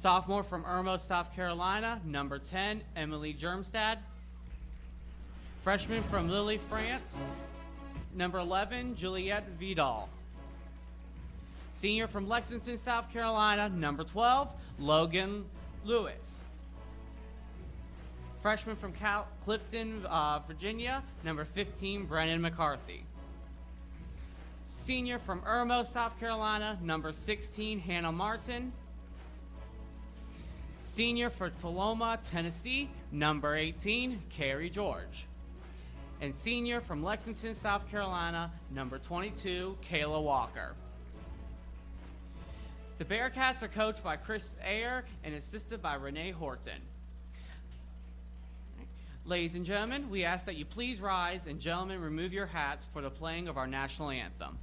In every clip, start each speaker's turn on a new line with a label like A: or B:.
A: Sophomore from Irmo, South Carolina, number 10, Emily Germstad. Freshman from Lille, France, number 11, Juliette Vidal. Senior from Lexington, South Carolina, number 12, Logan Lewis. Freshman from Clifton, Virginia, number 15, Brennan McCarthy. Senior from Irmo, South Carolina, number 16, Hannah Martin. Senior for Toloma, Tennessee, number 18, Carrie George. And senior from Lexington, South Carolina, number 22, Kayla Walker. The Bearcats are coached by Chris Ayer and assisted by Renee Horton. Ladies and gentlemen, we ask that you please rise, and gentlemen, remove your hats for the playing of our national anthem.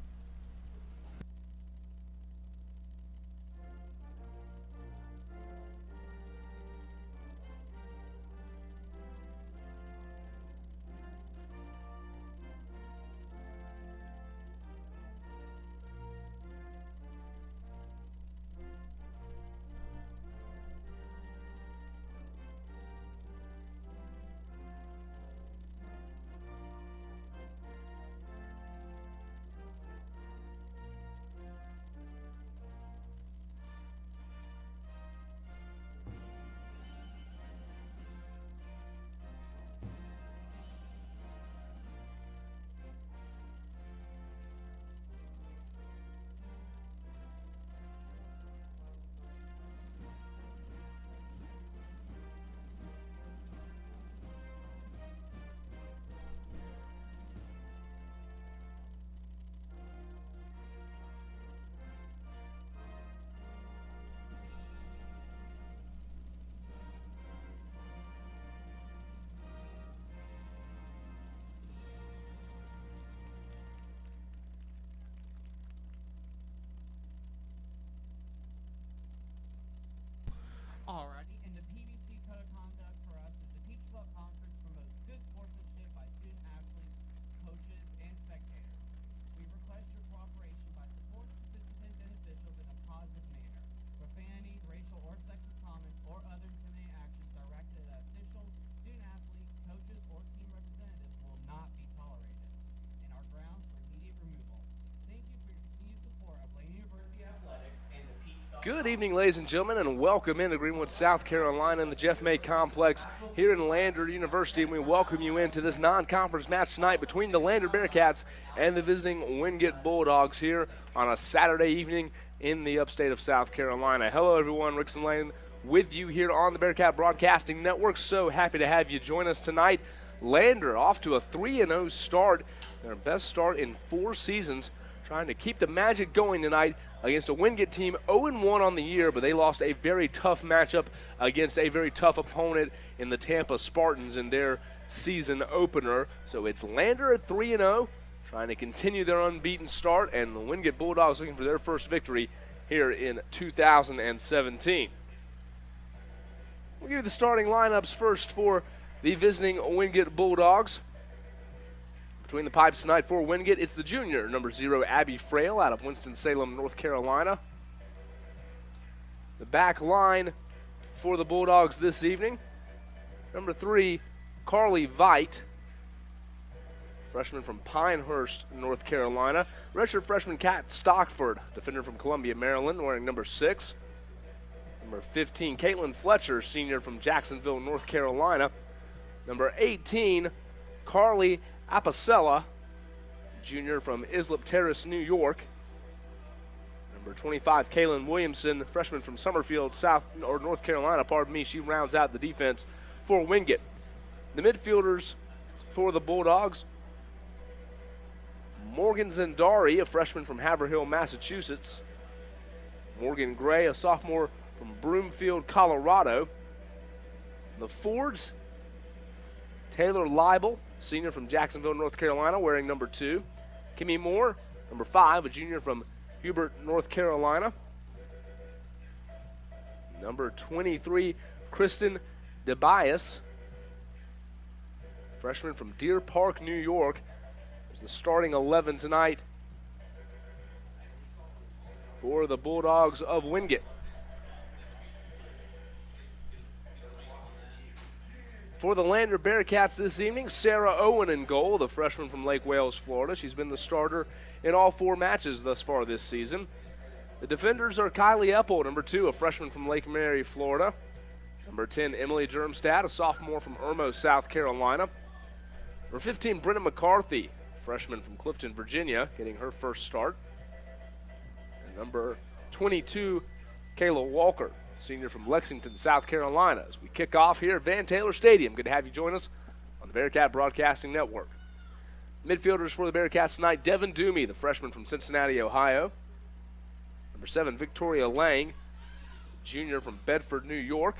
A: Alrighty, and the PBC Code of Conduct for us is the Peach Belt Conference promotes good sportsmanship by student athletes, coaches, and spectators. We request your cooperation by supporting participants and officials in a positive manner. Profanity, racial or sexist comments, or other intimidating actions directed at officials, student athletes, coaches, or team representatives will not be tolerated, and are grounds for immediate removal. Thank you for your continued support of Lane University Athletics and the Peach Belt.
B: Good evening, ladies and gentlemen, and welcome into Greenwood, South Carolina, in the Jeff May Complex here in Lander University. And we welcome you into this non-conference match tonight between the Lander Bearcats and the visiting Wingate Bulldogs here on a Saturday evening in the upstate of South Carolina. Hello, everyone. Rickson Lane with you here on the Bearcat Broadcasting Network. So happy to have you join us tonight. Lander off to a 3-0 start, their best start in 4 seasons, trying to keep the magic going tonight against a Wingate team 0-1 on the year, but they lost a very tough matchup against a very tough opponent in the Tampa Spartans in their season opener. So it's Lander at 3-0, trying to continue their unbeaten start, and the Wingate Bulldogs looking for their first victory here in 2017. We'll give you the starting lineups first for the visiting Wingate Bulldogs. Between the pipes tonight for Wingate, it's the junior, number 0, Abby Frail, out of Winston-Salem, North Carolina. The back line for the Bulldogs this evening, number 3, Carly Veit, freshman from Pinehurst, North Carolina. Redshirt freshman Kat Stockford, defender from Columbia, Maryland, wearing number 6. Number 15, Caitlin Fletcher, senior from Jacksonville, North Carolina. Number 18, Carly Apicella, junior from Islip Terrace, New York. Number 25, Kaylin Williamson, freshman from Summerfield, North Carolina, she rounds out the defense for Wingate. The midfielders for the Bulldogs, Morgan Zandari, a freshman from Haverhill, Massachusetts. Morgan Gray, a sophomore from Broomfield, Colorado. The forwards, Taylor Leibel, senior from Jacksonville, North Carolina, wearing number 2. Kimmy Moore, number 5, a junior from Hubert, North Carolina. Number 23, Kristen DeBias, freshman from Deer Park, New York. There's the starting 11 tonight for the Bulldogs of Wingate. For the Lander Bearcats this evening, Sarah Owen in goal, the freshman from Lake Wales, Florida. She's been the starter in all 4 matches thus far this season. The defenders are Kylie Epple, number 2, a freshman from Lake Mary, Florida. Number 10, Emily Germstad, a sophomore from Irmo, South Carolina. Number 15, Brenna McCarthy, freshman from Clifton, Virginia, getting her first start. And number 22, Kayla Walker, senior from Lexington, South Carolina. As we kick off here at Van Taylor Stadium, good to have you join us on the Bearcat Broadcasting Network. Midfielders for the Bearcats tonight, Devin Doomey, the freshman from Cincinnati, Ohio. Number 7, Victoria Lang, junior from Bedford, New York.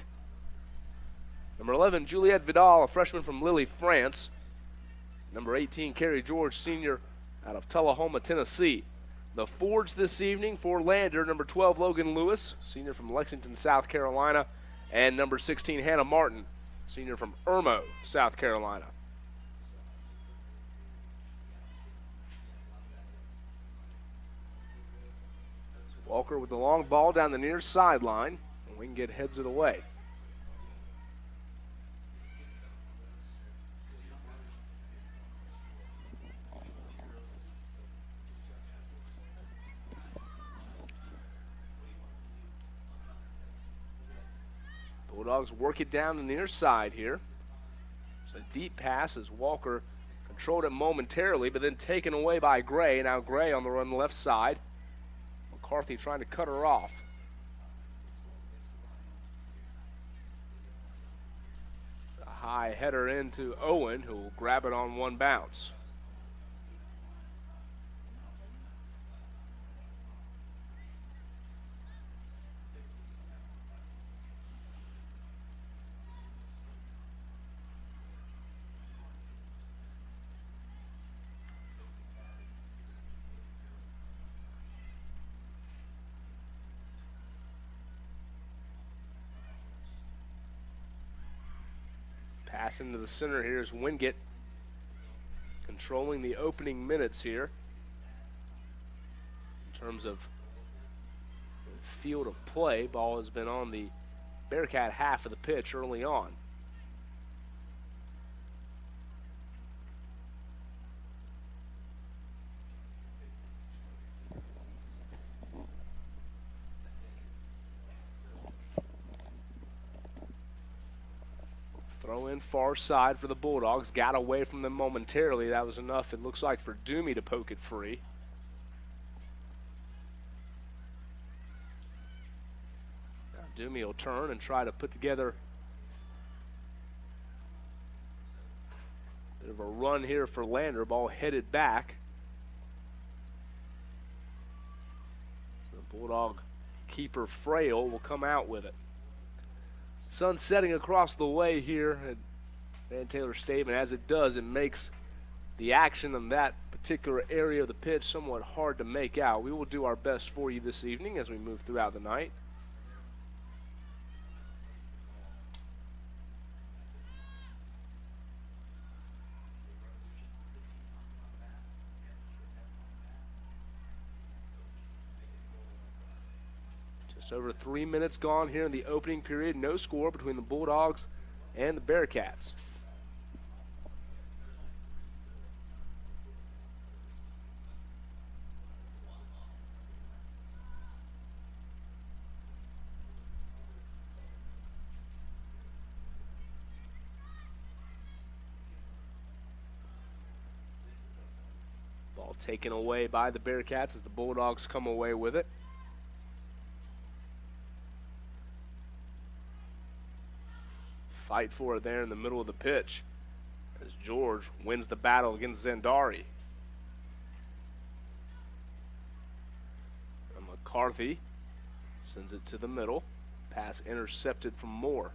B: Number 11, Juliette Vidal, a freshman from Lille, France. Number 18, Carrie George, senior out of Tullahoma, Tennessee. The forwards this evening for Lander, number 12, Logan Lewis, senior from Lexington, South Carolina. And number 16, Hannah Martin, senior from Irmo, South Carolina. Walker with the long ball down the near sideline, and Wingate heads it away. Bulldogs work it down the near side here. It's a deep pass as Walker controlled it momentarily, but then taken away by Gray. Now Gray on the run left side. McCarthy trying to cut her off. A high header into Owen, who will grab it on one bounce. Pass into the center here is Wingate, controlling the opening minutes here in terms of field of play. Ball has been on the Bearcat half of the pitch early on. Throw in far side for the Bulldogs. Got away from them momentarily. That was enough, it looks like, for Doomey to poke it free. Now Doomey will turn and try to put together a bit of a run here for Lander. Ball headed back. The Bulldog keeper Frail will come out with it. Sun setting across the way here at Van Taylor Stadium, and as it does, it makes the action in that particular area of the pitch somewhat hard to make out. We will do our best for you this evening as we move throughout the night. Just over 3 minutes gone here in the opening period. No score between the Bulldogs and the Bearcats. Ball taken away by the Bearcats as the Bulldogs come away with it. Fight for it there in the middle of the pitch as George wins the battle against Zandari. And McCarthy sends it to the middle. Pass intercepted from Moore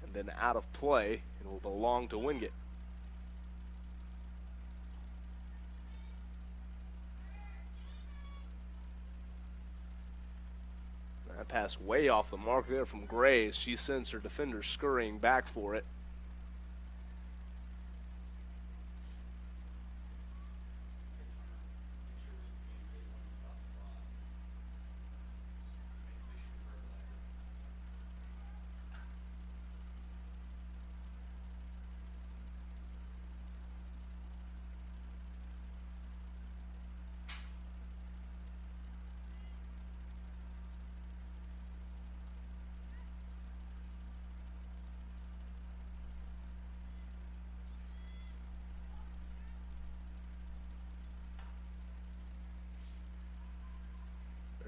B: and then out of play and will belong to Wingate. That pass way off the mark there from Gray as she sends her defender scurrying back for it.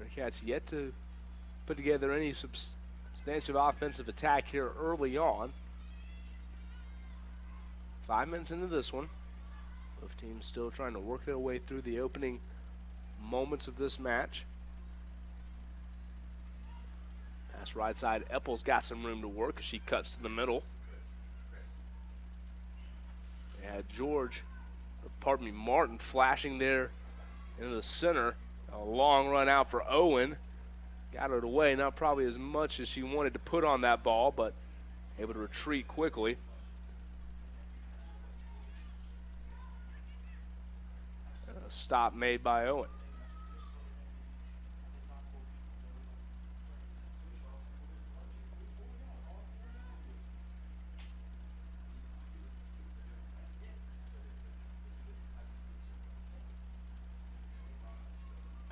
B: Bearcats yet to put together any substantial offensive attack here early on. 5 minutes into this one. Both teams still trying to work their way through the opening moments of this match. Pass right side. Epples got some room to work as she cuts to the middle. They had Martin flashing there into the center. A long run out for Owen. Got it away, not probably as much as she wanted to put on that ball, but able to retreat quickly. A stop made by Owen.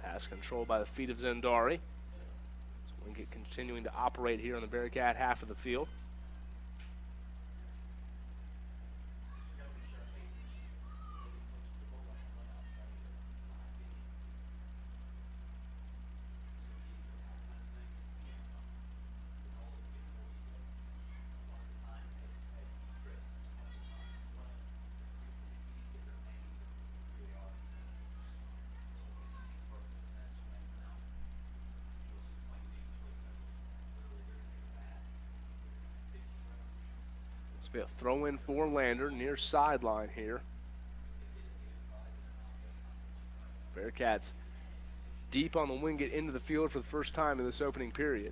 B: Pass controlled by the feet of Zendari. So Wingate continuing to operate here on the Bearcat half of the field. Be a throw in for Lander near sideline here. Bearcats deep on the Wingate into the field for the first time in this opening period.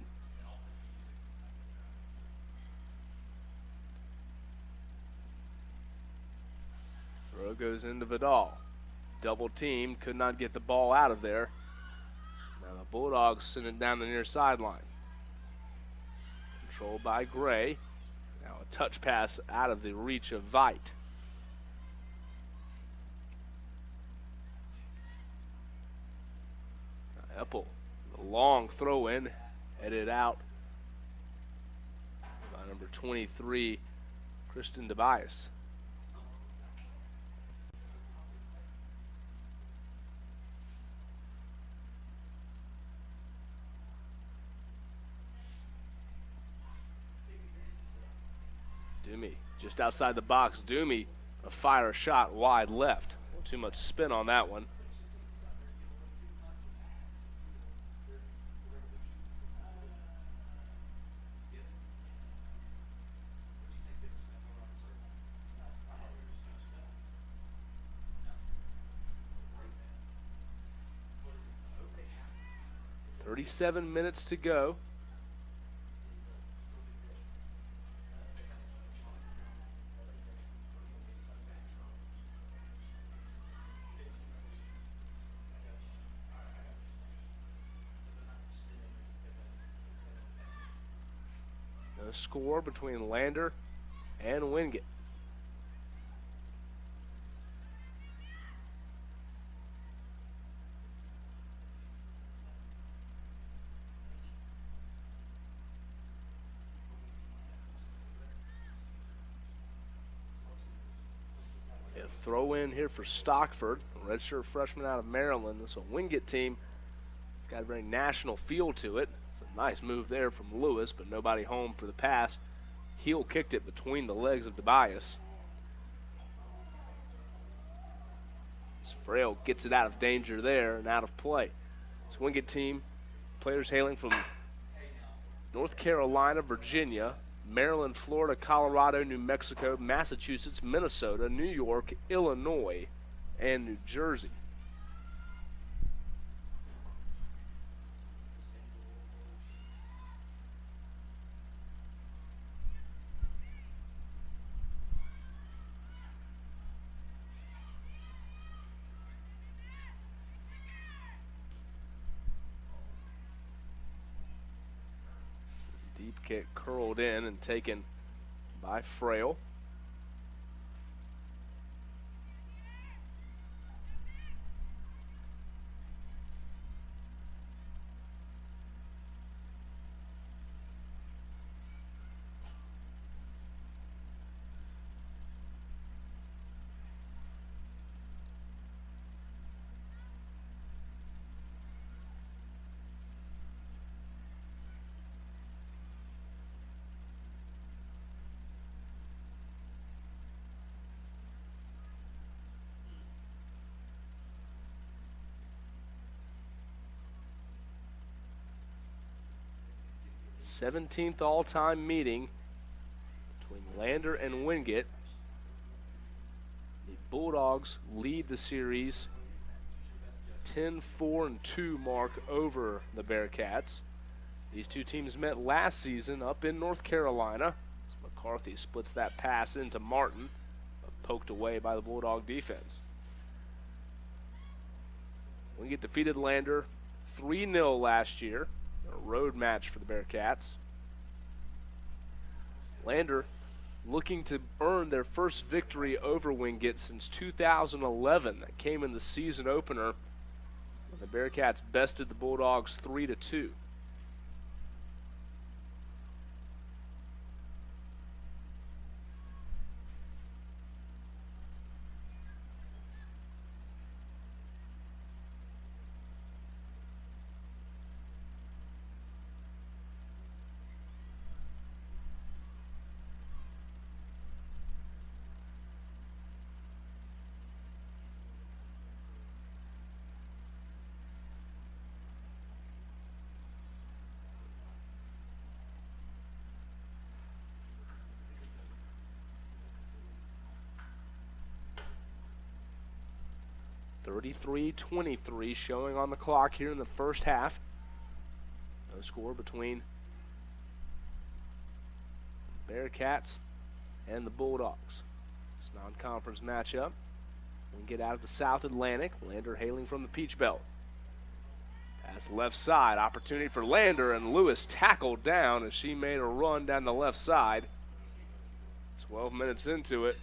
B: Throw goes into Vidal. Double team, could not get the ball out of there. Now the Bulldogs send it down the near sideline. Controlled by Gray. Now a touch pass out of the reach of Veit. Eppel, the long throw in, headed out by number 23, Kristen DeBias. Doomy just outside the box. Doomy a fire shot wide left. Too much spin on that one. .37 minutes to go. No score between Lander and Wingate. Throw in here for Stockford, a redshirt freshman out of Maryland. This is a Wingate team. It's got a very national feel to it. It's a nice move there from Lewis, but nobody home for the pass. Heel kicked it between the legs of DeBias. Frail gets it out of danger there and out of play. This Wingate team, players hailing from North Carolina, Virginia, Maryland, Florida, Colorado, New Mexico, Massachusetts, Minnesota, New York, Illinois, and New Jersey. Deep kick curled in and taken by Frail. 17th all-time meeting between Lander and Wingate. The Bulldogs lead the series 10-4-2 mark over the Bearcats. These two teams met last season up in North Carolina. McCarthy splits that pass into Martin, but poked away by the Bulldog defense. Wingate defeated Lander 3-0 last year, a road match for the Bearcats. Lander looking to earn their first victory over Wingate since 2011. That came in the season opener when the Bearcats bested the Bulldogs 3-2. .23-23 showing on the clock here in the first half. No score between the Bearcats and the Bulldogs. This non-conference matchup. We get out of the South Atlantic. Lander hailing from the Peach Belt. Pass left side. Opportunity for Lander, and Lewis tackled down as she made a run down the left side. 12 minutes into it.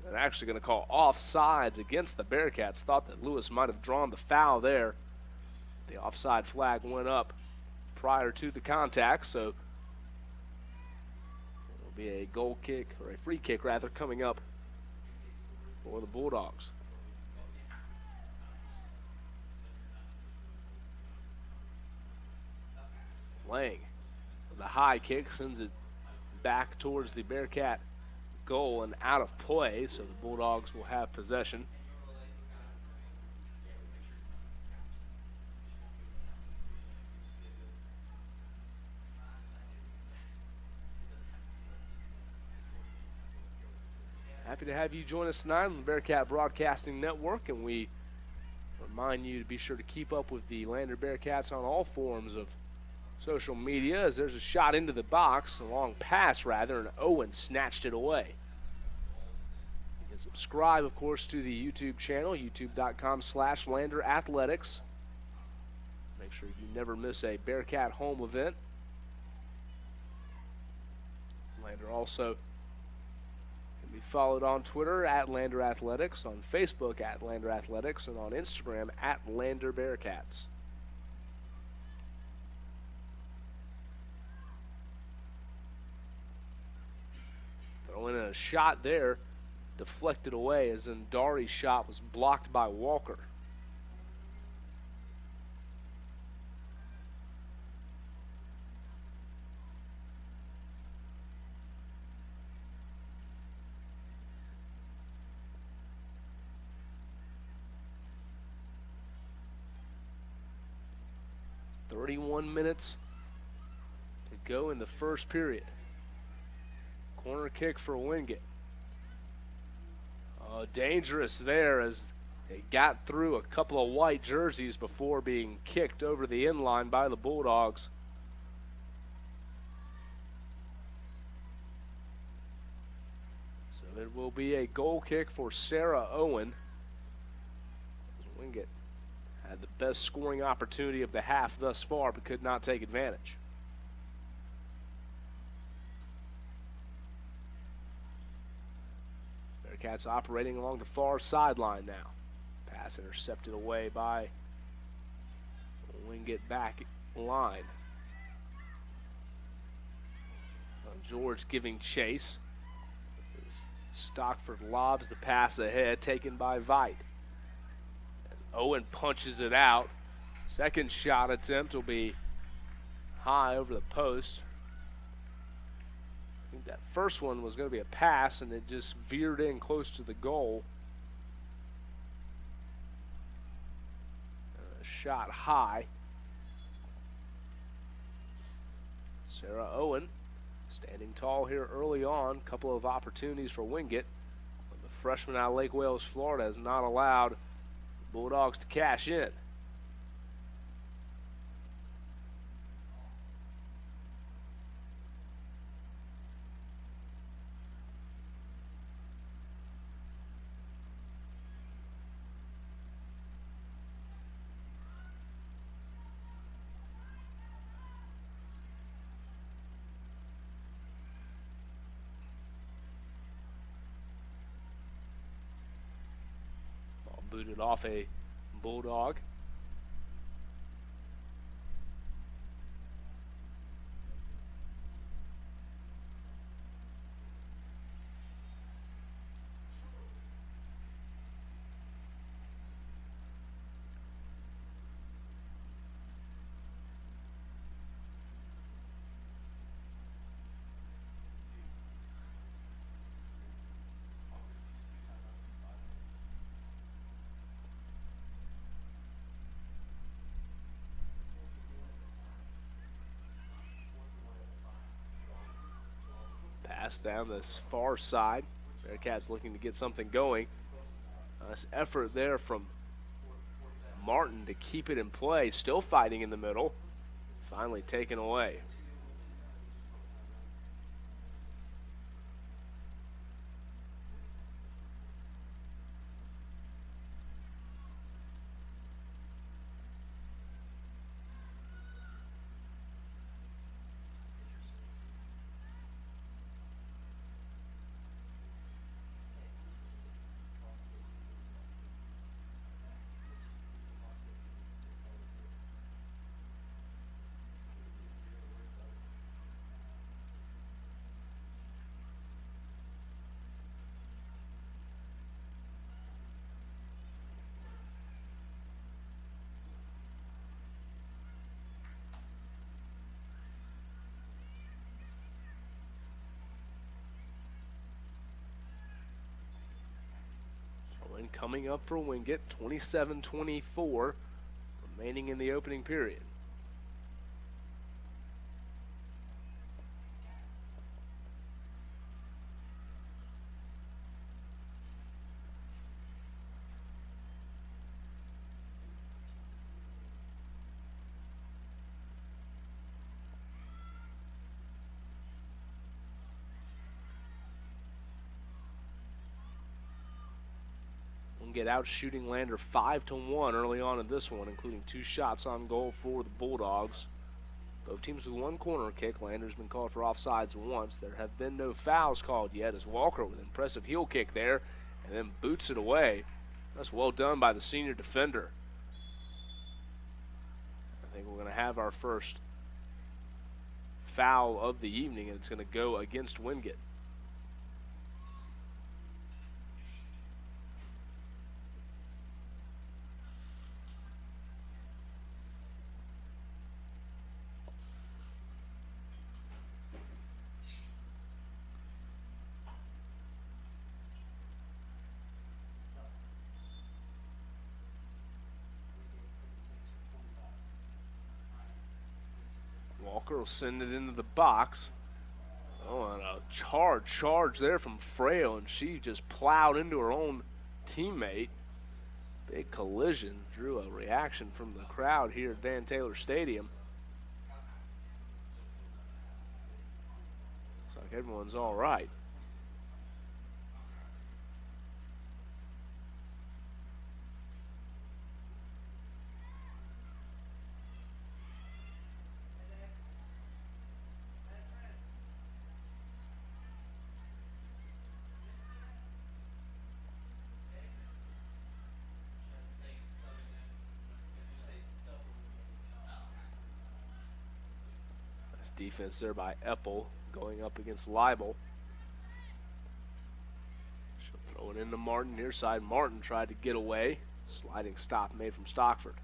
B: They're actually going to call offsides against the Bearcats. Thought that Lewis might have drawn the foul there. The offside flag went up prior to the contact, so it'll be a goal kick, or a free kick rather, coming up for the Bulldogs. Lang with a high kick sends it back towards the Bearcat goal and out of play, so the Bulldogs will have possession. Happy to have you join us tonight on the Bearcat Broadcasting Network, and we remind you to be sure to keep up with the Lander Bearcats on all forms of social media, as there's a shot into the box, a long pass rather, and Owen snatched it away. You can subscribe, of course, to the YouTube channel, youtube.com/Lander Athletics. Make sure you never miss a Bearcat home event. Lander also can be followed on Twitter @Lander Athletics, on Facebook @Lander Athletics, and on Instagram @Lander Bearcats. Throwing in a shot there, deflected away, as Ndari's shot was blocked by Walker. .31 minutes to go in the first period. Corner kick for Wingate. Dangerous there, as they got through a couple of white jerseys before being kicked over the end line by the Bulldogs. So it will be a goal kick for Sarah Owen. Wingate had the best scoring opportunity of the half thus far, but could not take advantage. Bearcats operating along the far sideline now. Pass intercepted away by Wingate back line. George giving chase. As Stockford lobs the pass ahead, taken by Veit. As Owen punches it out. Second shot attempt will be high over the post. I think that first one was going to be a pass, and it just veered in close to the goal. Shot high. Sarah Owen standing tall here early on. Couple of opportunities for Wingate. But the freshman out of Lake Wales, Florida, has not allowed the Bulldogs to cash in. Ball booted off a Bulldog. Pass down this far side. Bearcats looking to get something going. Nice effort there from Martin to keep it in play. Still fighting in the middle. Finally taken away. Coming up for Wingate, 27-24, remaining in the opening period. Get out shooting Lander 5-1 early on in this one, including 2 shots on goal for the Bulldogs. Both teams with 1 corner kick. Lander's been called for offsides once. There have been no fouls called yet as Walker with an impressive heel kick there and then boots it away. That's well done by the senior defender. I think we're going to have our first foul of the evening, and it's going to go against Wingate. Walker will send it into the box. Oh, and a charge there from Frail, and she just plowed into her own teammate. Big collision, drew a reaction from the crowd here at Van Taylor Stadium. Looks like everyone's all right. Defense there by Eppel going up against Leibel. She'll throw it into Martin near side. Martin tried to get away. Sliding stop made from Stockford.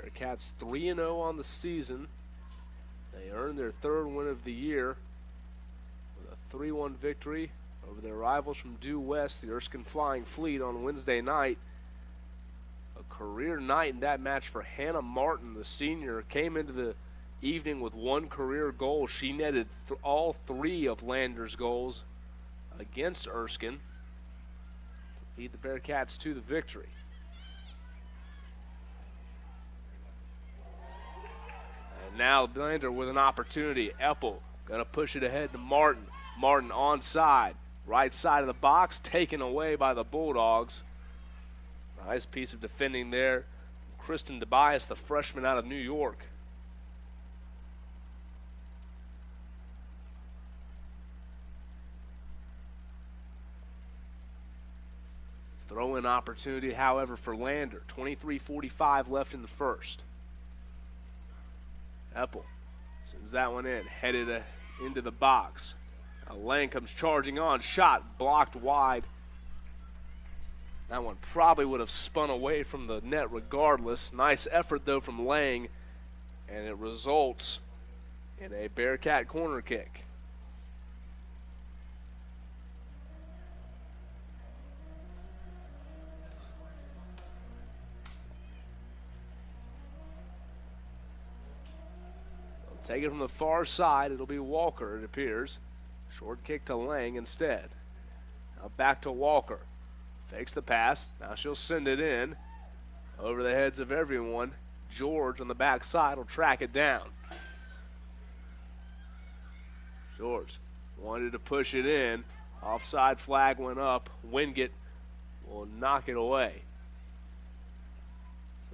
B: Bearcats 3-0 on the season. They earned their 3rd win of the year with a 3-1 victory over their rivals from due west, the Erskine Flying Fleet, on Wednesday night. A career night in that match for Hannah Martin, the senior. Came into the evening with 1 career goal. She netted all 3 of Lander's goals against Erskine to lead the Bearcats to the victory. And now Lander with an opportunity. Eppel gonna push it ahead to Martin. Martin onside, right side of the box, taken away by the Bulldogs. Nice piece of defending there. Kristen DeBias, the freshman out of New York. Throw-in opportunity, however, for Lander. 23:45 left in the first. Eppel sends that one in, headed into the box. Now Lang comes charging on, shot blocked wide. That one probably would have spun away from the net regardless. Nice effort though from Lang, and it results in a Bearcat corner kick. Take it from the far side. It'll be Walker, it appears. Short kick to Lang instead. Now back to Walker. Fakes the pass. Now she'll send it in. Over the heads of everyone. George on the back side will track it down. George wanted to push it in. Offside flag went up. Wingate will knock it away.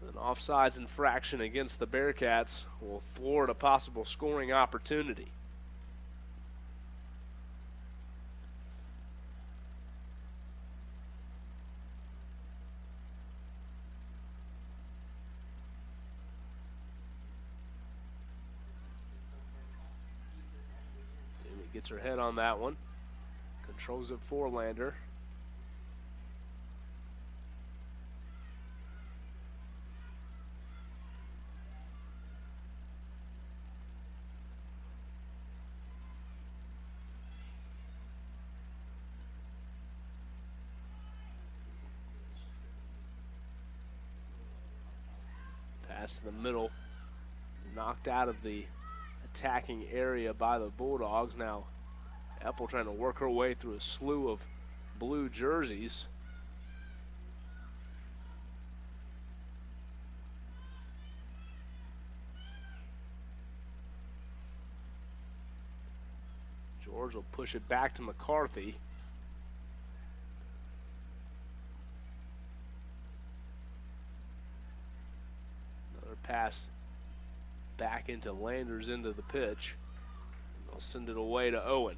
B: An offsides infraction against the Bearcats will thwart a possible scoring opportunity. Amy gets her head on that one. Controls it for Lander. Pass to the middle, knocked out of the attacking area by the Bulldogs. Now Eppel trying to work her way through a slew of blue jerseys. George will push it back to McCarthy. Pass back into Lander's end of the pitch. They'll send it away to Owen.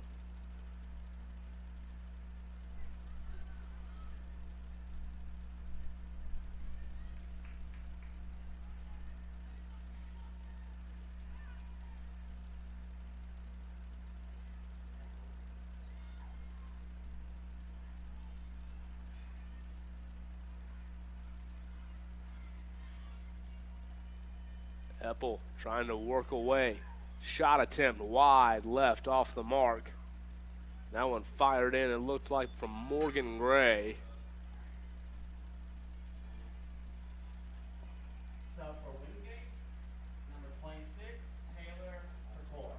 B: Eppel trying to work away. Shot attempt wide left off the mark. That one fired in, it looked like from Morgan Gray.
A: Sub for Wingate, number 26, Taylor Pertor.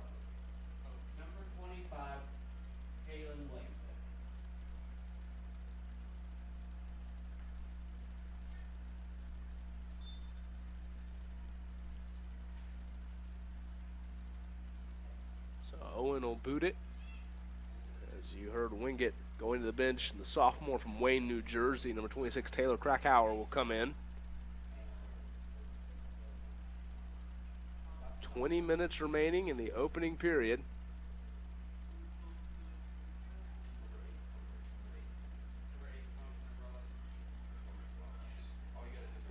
A: Number 25, Kaylin Williamson.
B: Owen will boot it. As you heard, Wingate going to the bench. And the sophomore from Wayne, New Jersey, number 26, Taylor Krakauer, will come in. 20 minutes remaining in the opening period.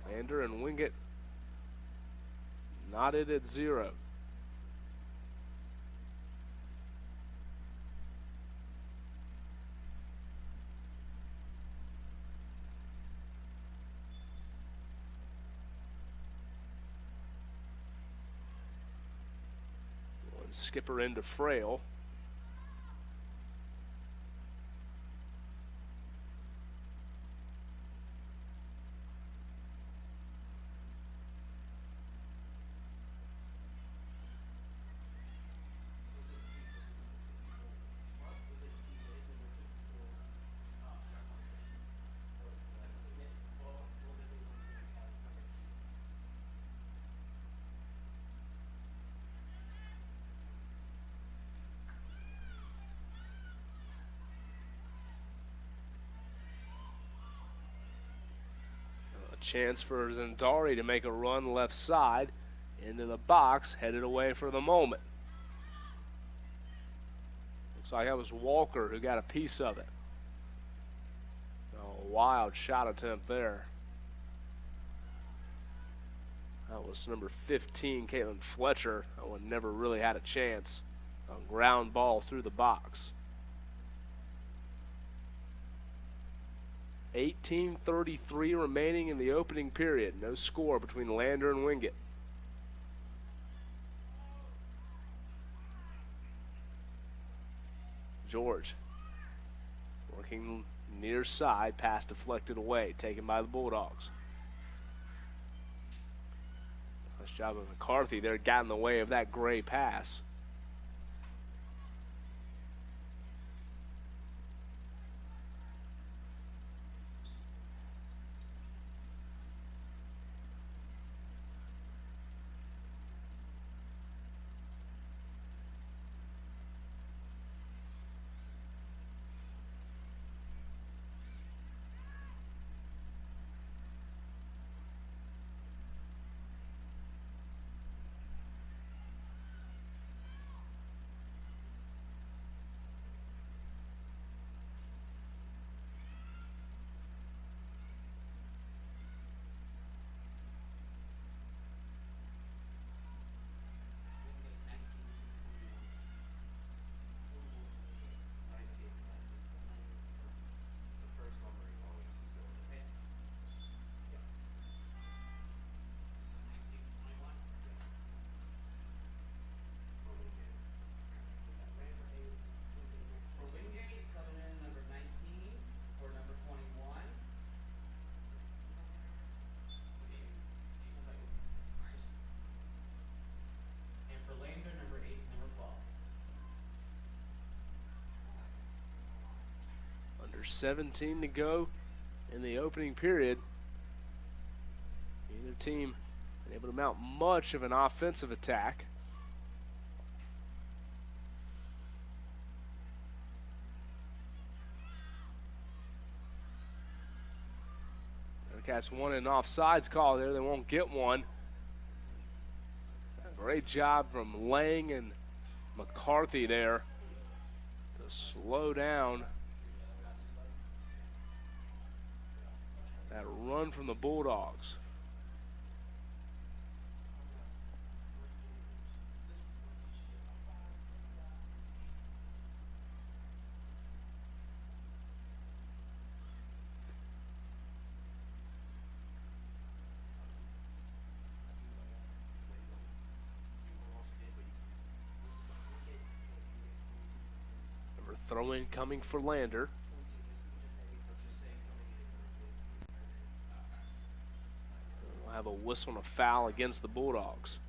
B: Lander and Wingate knotted at 0. skipper into Frail. Chance for Zandari to make a run left side into the box, headed away for the moment. Looks like that was Walker who got a piece of it. A wild shot attempt there. That was number 15, Caitlin Fletcher. That one never really had a chance. A ground ball through the box. 18:33 remaining in the opening period. No score between Lander and Wingate. George working near side, pass deflected away, taken by the Bulldogs. Nice job of McCarthy there, got in the way of that gray pass. Under 17 to go in the opening period. Neither team been able to mount much of an offensive attack. Bearcats want an offsides call there. They won't get one. Great job from Lang and McCarthy there to slow down that run from the Bulldogs. Throw-in coming for Lander. We'll have a whistle and a foul against the Bulldogs.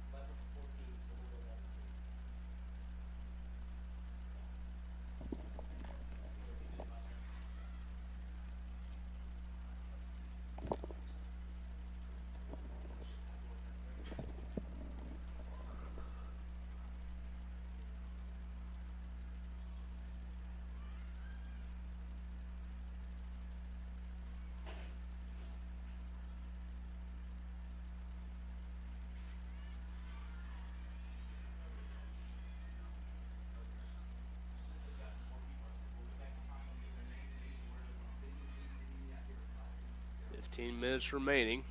B: Minutes remaining.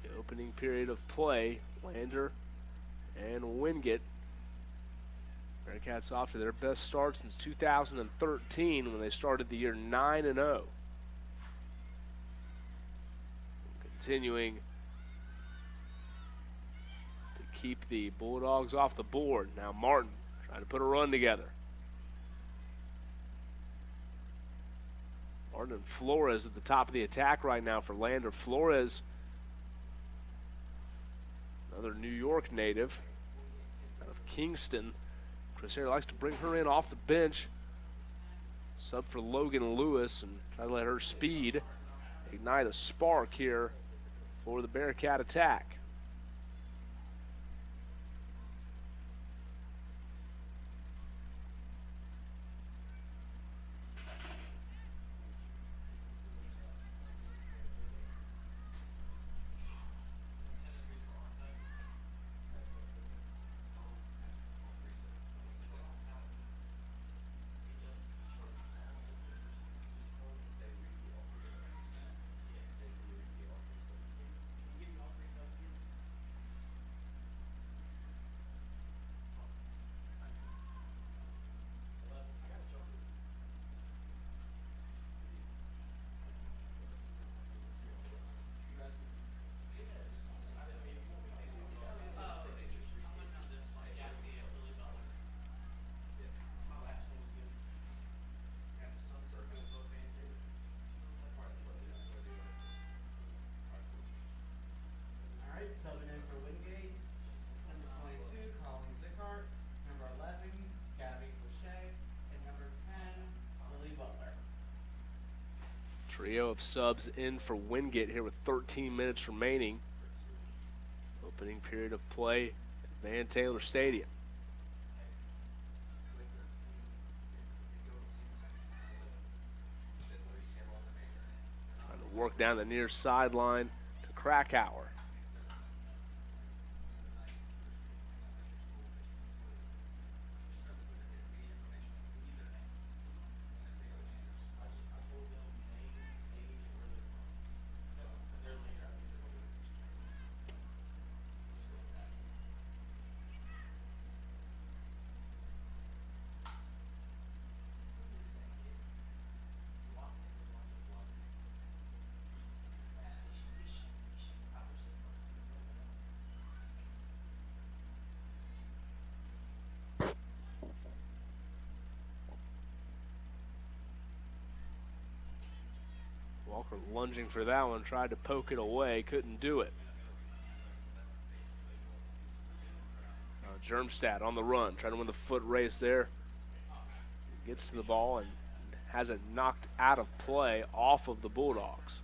B: The opening period of play. Lander and Wingate. Bearcats off to their best start since 2013 when they started the year 9-0. Continuing to keep keep the Bulldogs off the board. Now Martin trying to put a run together. Martin and Flores at the top of the attack right now for Lander. Flores, another New York native out of Kingston. Chris Hare likes to bring her in off the bench. Sub for Logan Lewis and try to let her speed ignite a spark here for the Bearcat attack.
A: Subbing in for Wingate, number 22, Colleen Zickart, number 11, Gabby Cliche, and number 10, Lily Butler.
B: Trio of subs in for Wingate here with 13 minutes remaining. Opening period of play at Van Taylor Stadium. Trying to work down the near sideline to Krakauer. Walker lunging for that one, tried to poke it away, couldn't do it. Germstadt on the run, trying to win the foot race there. Gets to the ball and has it knocked out of play off of the Bulldogs.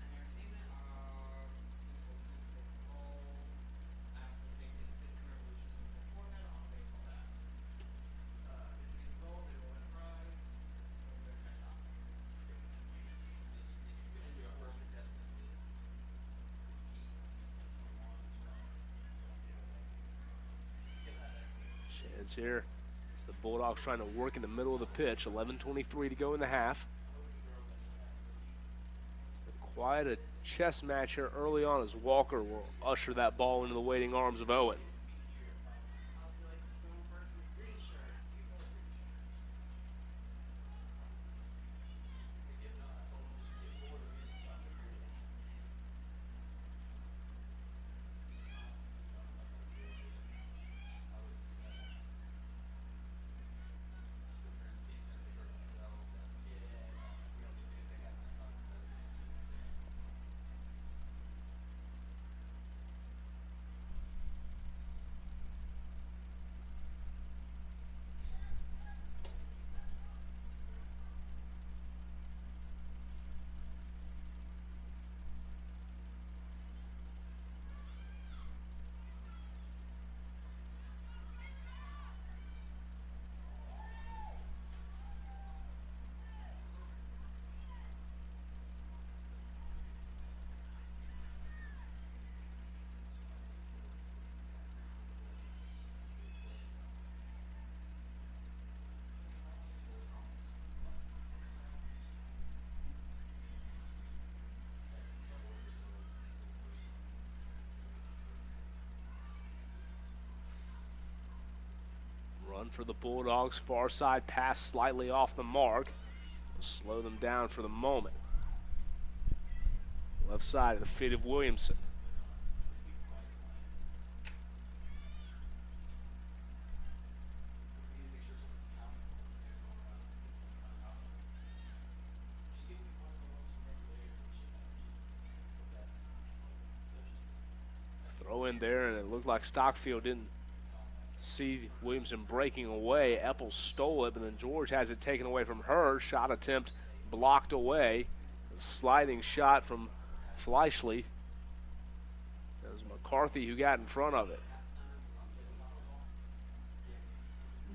B: Here as the Bulldogs trying to work in the middle of the pitch. 11:23 to go in the half. Quite a chess match here early on as Walker will usher that ball into the waiting arms of Owen. Run for the Bulldogs, far side pass slightly off the mark. We'll slow them down for the moment. Left side of the feet of Williamson. Throw in there, and it looked like Stockfield didn't see Williamson breaking away. Epples stole it, but then George has it taken away from her. Shot attempt blocked away. A sliding shot from Fleischle. It was McCarthy who got in front of it.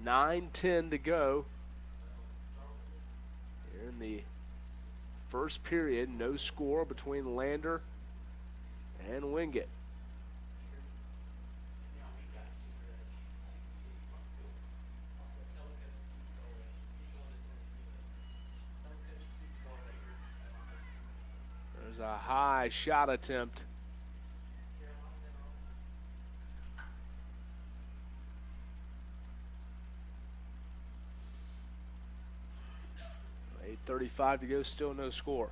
B: 9:10 to go here in the first period. No score between Lander and Wingate. There's a high shot attempt. 8:35 to go, still no score.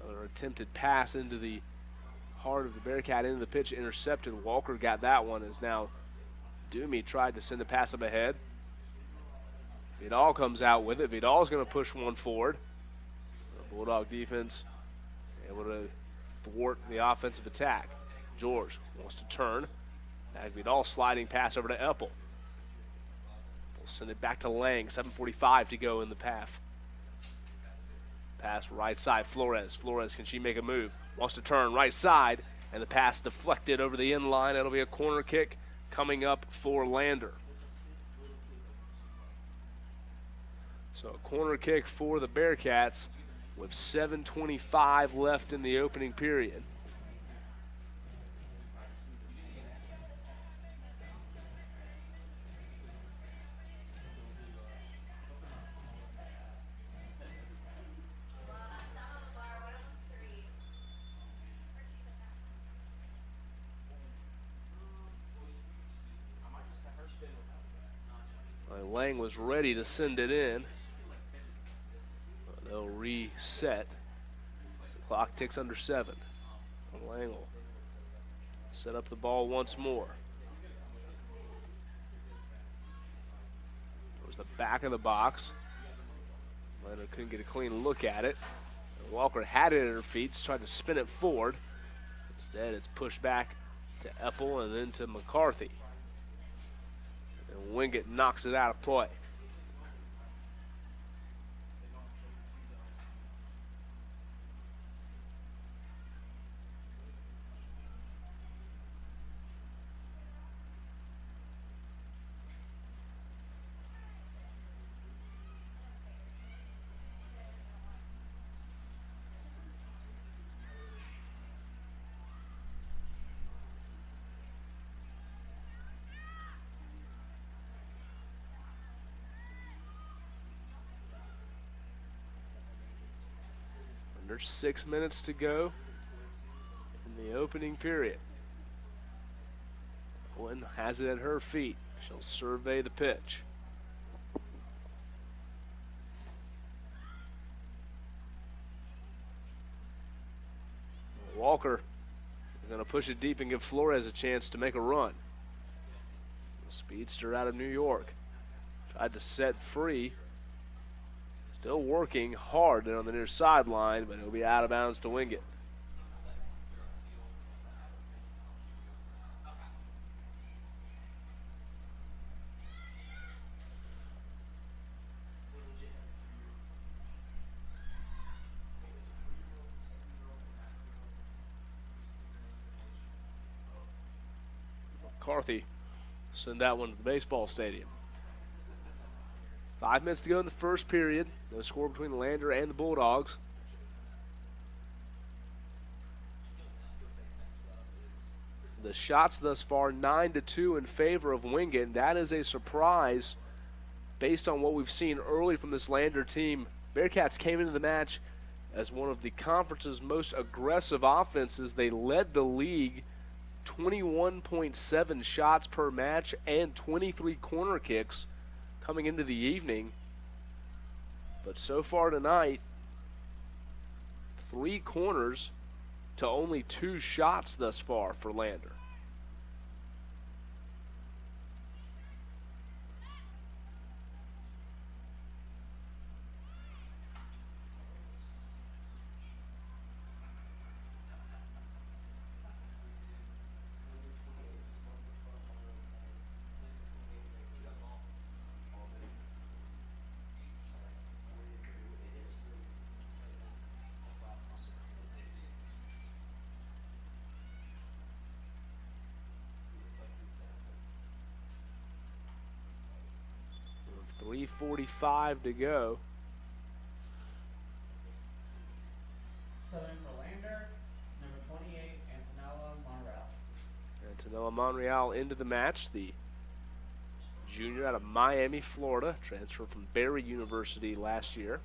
B: Another attempted pass into the heart of the Bearcat, into the pitch, intercepted. Walker got that one, as now Doomey tried to send the pass up ahead. Vidal comes out with it. Vidal's going to push one forward. The Bulldog defense able to thwart the offensive attack. George wants to turn. Back Vidal, sliding pass over to Eppel. We'll send it back to Lang. 7:45 to go in the half. Pass right side, Flores. Flores, can she make a move? Wants to turn right side, and the pass deflected over the end line. It'll be a corner kick coming up for Lander. So a corner kick for the Bearcats with 7:25 left in the opening period. Lang was ready to send it in. They'll reset. The clock ticks under 7. Lang will set up the ball once more. Towards the back of the box. Lander couldn't get a clean look at it. And Walker had it at her feet, tried to spin it forward. Instead, it's pushed back to Eppel and then to McCarthy. And Wingate knocks it out of play. Under 6 minutes to go in the opening period. Owen has it at her feet. She'll survey the pitch. Walker is going to push it deep and give Flores a chance to make a run. The speedster out of New York tried to set free. Still working hard there on the near sideline, but it'll be out of bounds to Wingate. McCarthy send that one to the baseball stadium. 5 minutes to go in the first period. No score between Lander and the Bulldogs. The shots thus far 9-2 in favor of Wingate. That is a surprise based on what we've seen early from this Lander team. Bearcats came into the match as one of the conference's most aggressive offenses. They led the league, 21.7 shots per match and 23 corner kicks. coming into the evening. But so far tonight, 3 corners to only 2 shots thus far for Lander. With 3:45 to go.
A: Subbing for Lander, number 28, Antonella Monreal.
B: Antonella Monreal into the match, the junior out of Miami, Florida, transferred from Barry University last year.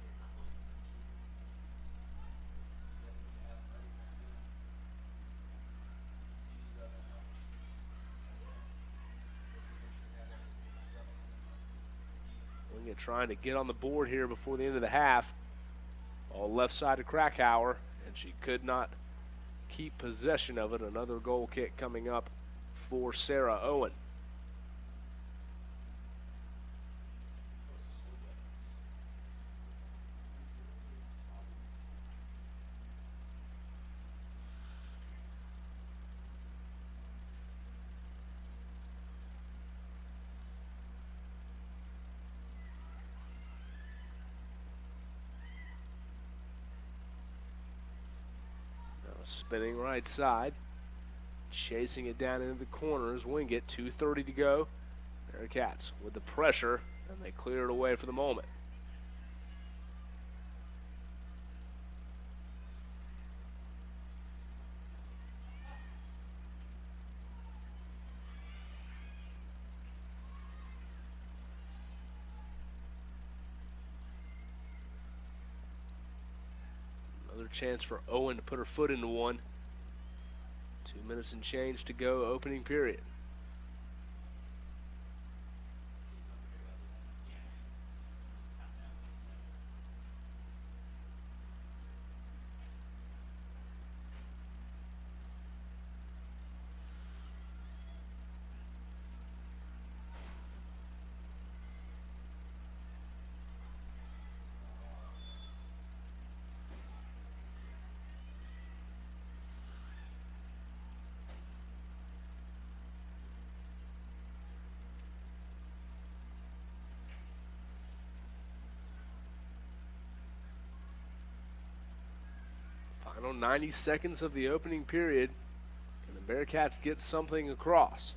B: Wingate trying to get on the board here before the end of the half. All left side of Krakauer, and she could not keep possession of it. Another goal kick coming up for Sarah Owen. Spinning right side, chasing it down into the corners. Wingate, 2:30 to go. Bearcats with the pressure, and they clear it away for the moment. Another chance for Owen to put her foot into one. 2 minutes and change to go, opening period. Final 90 seconds of the opening period, and the Bearcats get something across.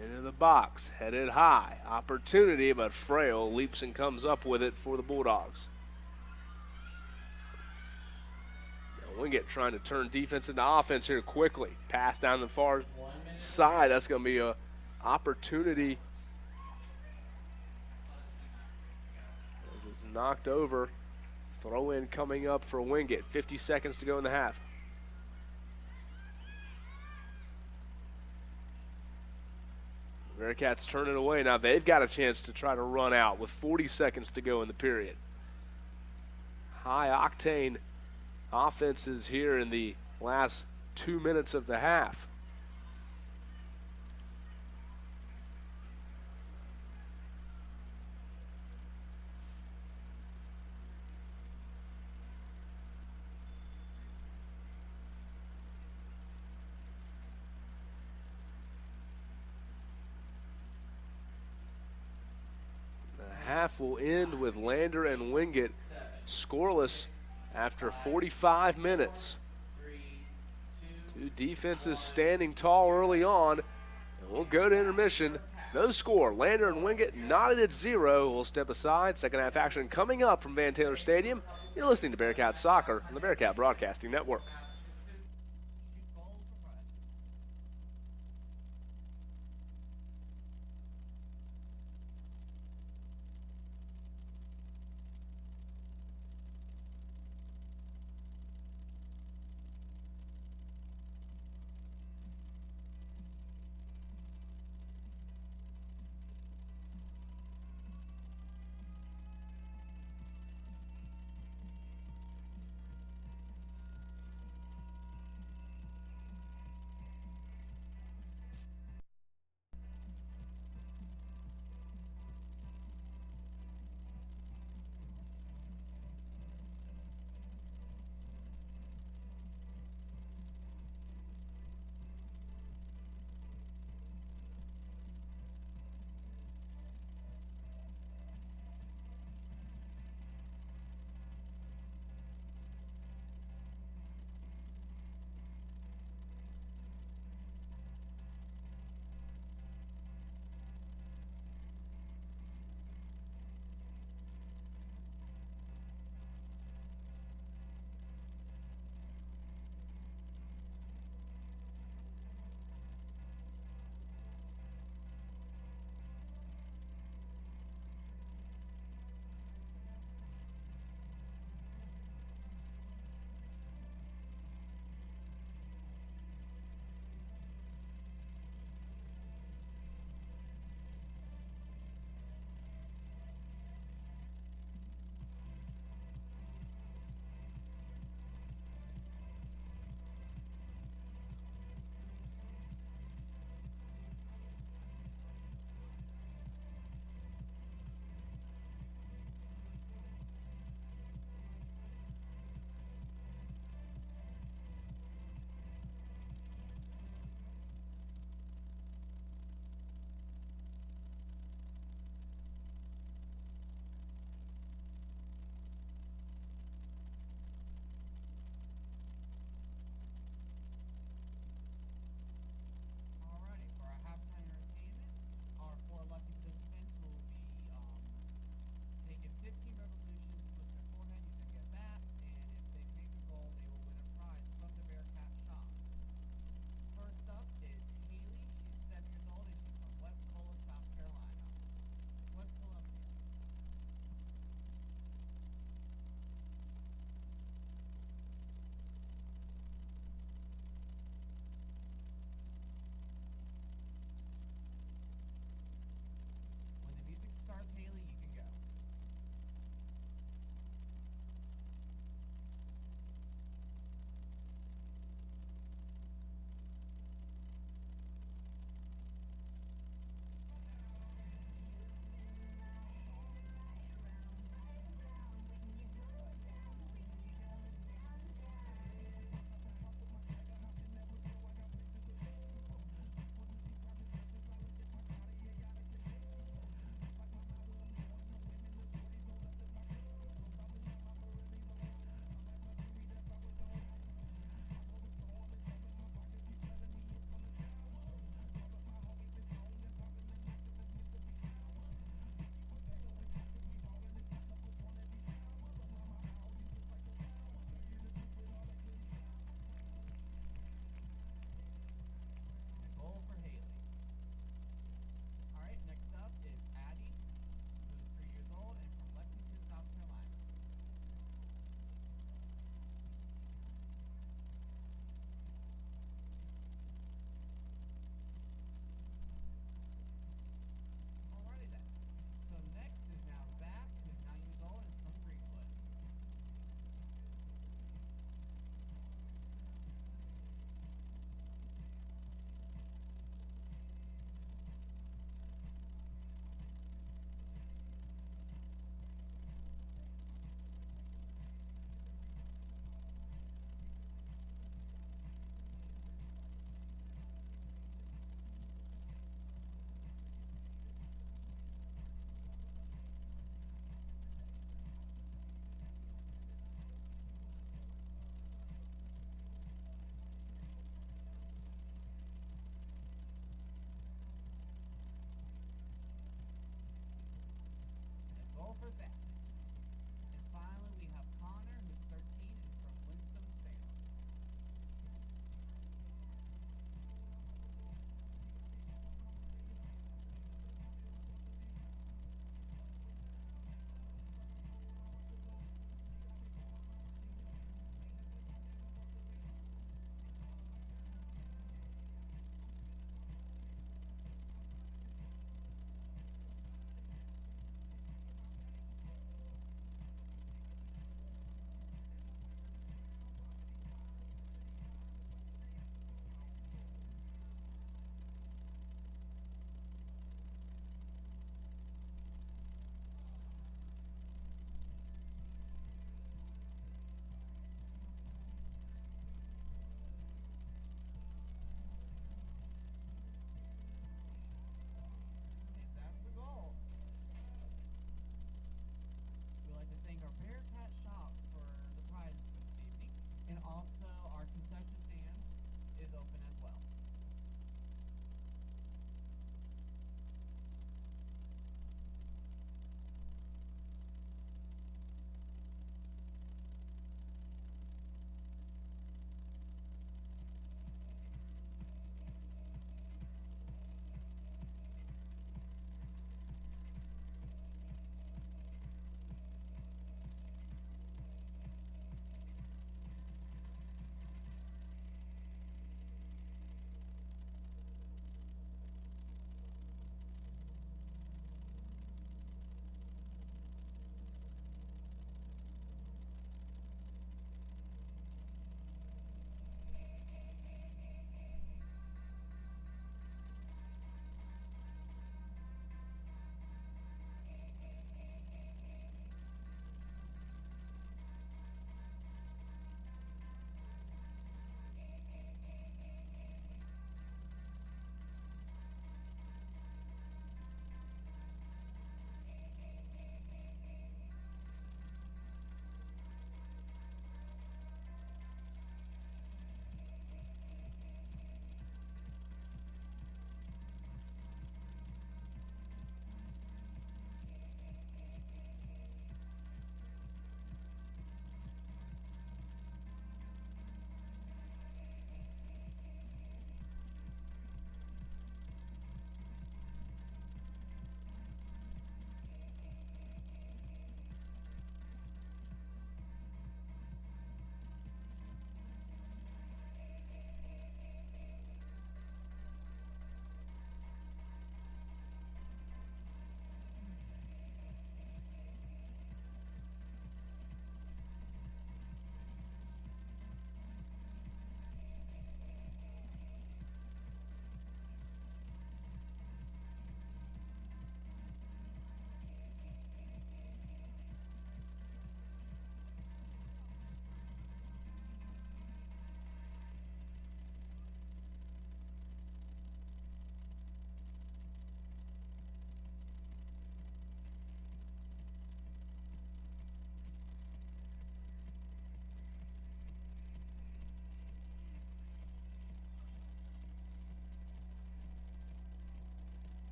B: Into the box, headed high. Opportunity, but Frail leaps and comes up with it for the Bulldogs. Now Wingate trying to turn defense into offense here quickly. Pass down the far side. That's going to be an opportunity. It's knocked over. Throw in coming up for Wingate. 50 seconds to go in the half. Bearcats turn it away. Now they've got a chance to try to run out with 40 seconds to go in the period. High octane offenses here in the last 2 minutes of the half. Half will end with Lander and Wingate scoreless after 45 minutes. Two defenses standing tall early on, and we'll go to intermission. No score. Lander and Wingate knotted at 0. We'll step aside. Second half action coming up from Van Taylor Stadium. You're listening to Bearcat Soccer on the Bearcat Broadcasting Network.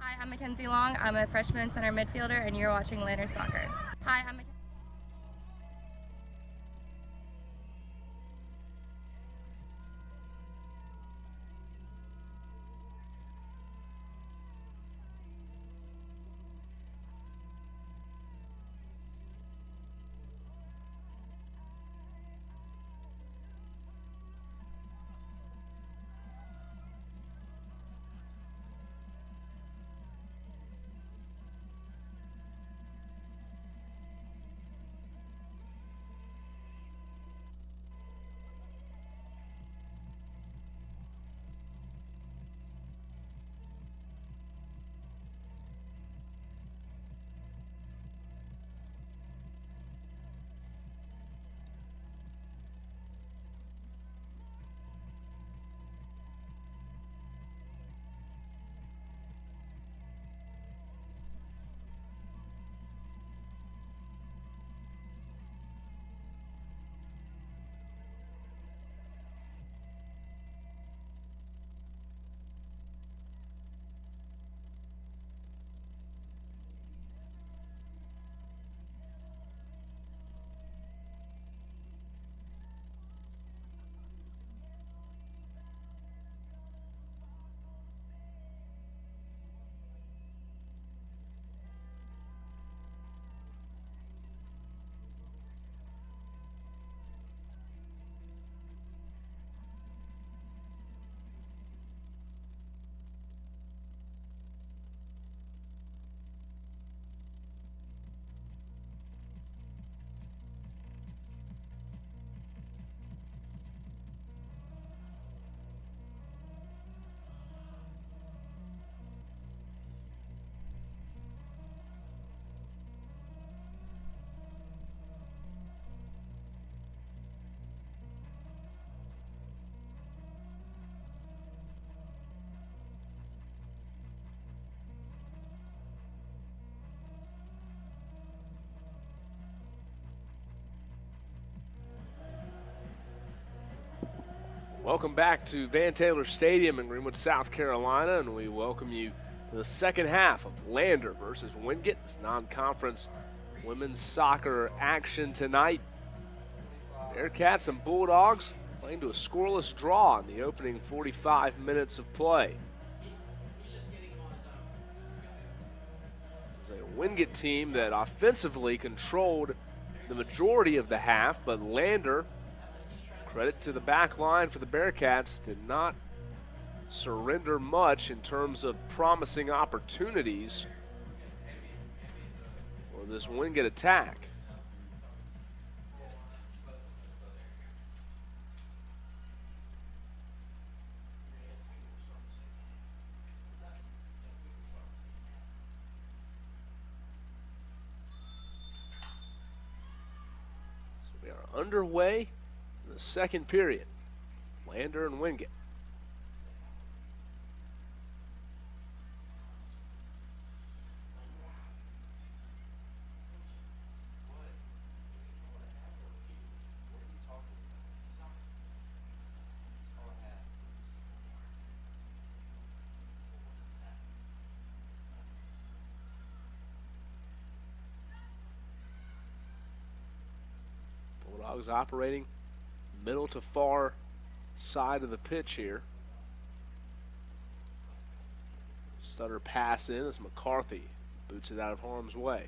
C: Hi, I'm Mackenzie Long. I'm a freshman center midfielder, and you're watching Lander Soccer. Hi, I'm Mackenzie.
B: Welcome back to Van Taylor Stadium in Greenwood, South Carolina, and we welcome you to the second half of Lander versus Wingate. It's non-conference women's soccer action tonight. Bearcats and Bulldogs playing to a scoreless draw in the opening 45 minutes of play. It's a Wingate team that offensively controlled the majority of the half, but Lander, credit to the back line for the Bearcats, did not surrender much in terms of promising opportunities for this Wingate attack. So we are underway in the second period. Lander and Wingate. Bulldogs operating middle to far side of the pitch here. Stutter pass in as McCarthy boots it out of harm's way.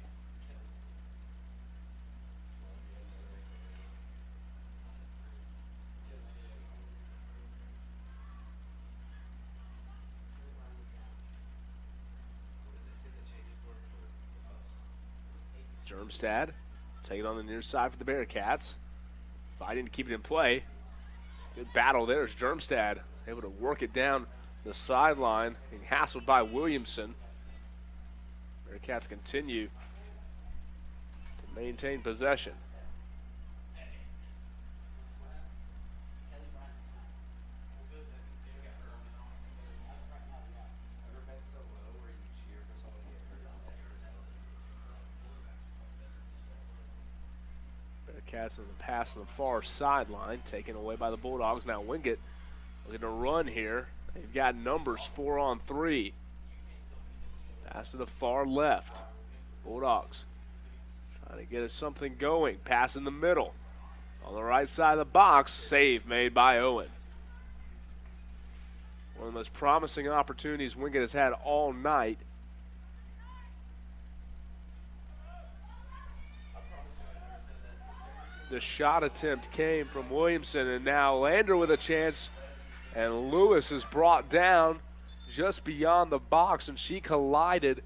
B: Germstad taking on the near side for the Bearcats. Fighting to keep it in play. Good battle there as Germstad able to work it down the sideline, being hassled by Williamson. Bearcats continue to maintain possession. Bearcats in the pass on the far sideline, taken away by the Bulldogs. Now Wingate looking to run here. They've got numbers 4-on-3. Pass to the far left. Bulldogs trying to get us something going. Pass in the middle. On the right side of the box, save made by Owen. One of the most promising opportunities Wingate has had all night. The shot attempt came from Williamson, and now Lander with a chance, and Lewis is brought down just beyond the box, and she collided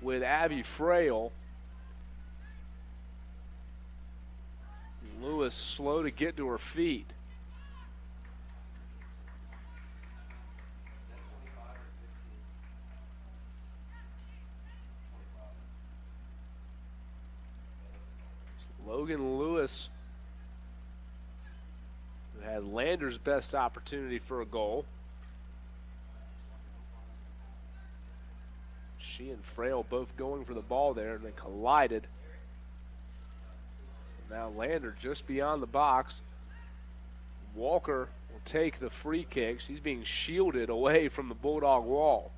B: with Abby Frail. Lewis slow to get to her feet. Logan Lewis, who had Lander's best opportunity for a goal. She and Frail both going for the ball there, and they collided. Now Lander just beyond the box. Walker will take the free kick. She's being shielded away from the Bulldog wall.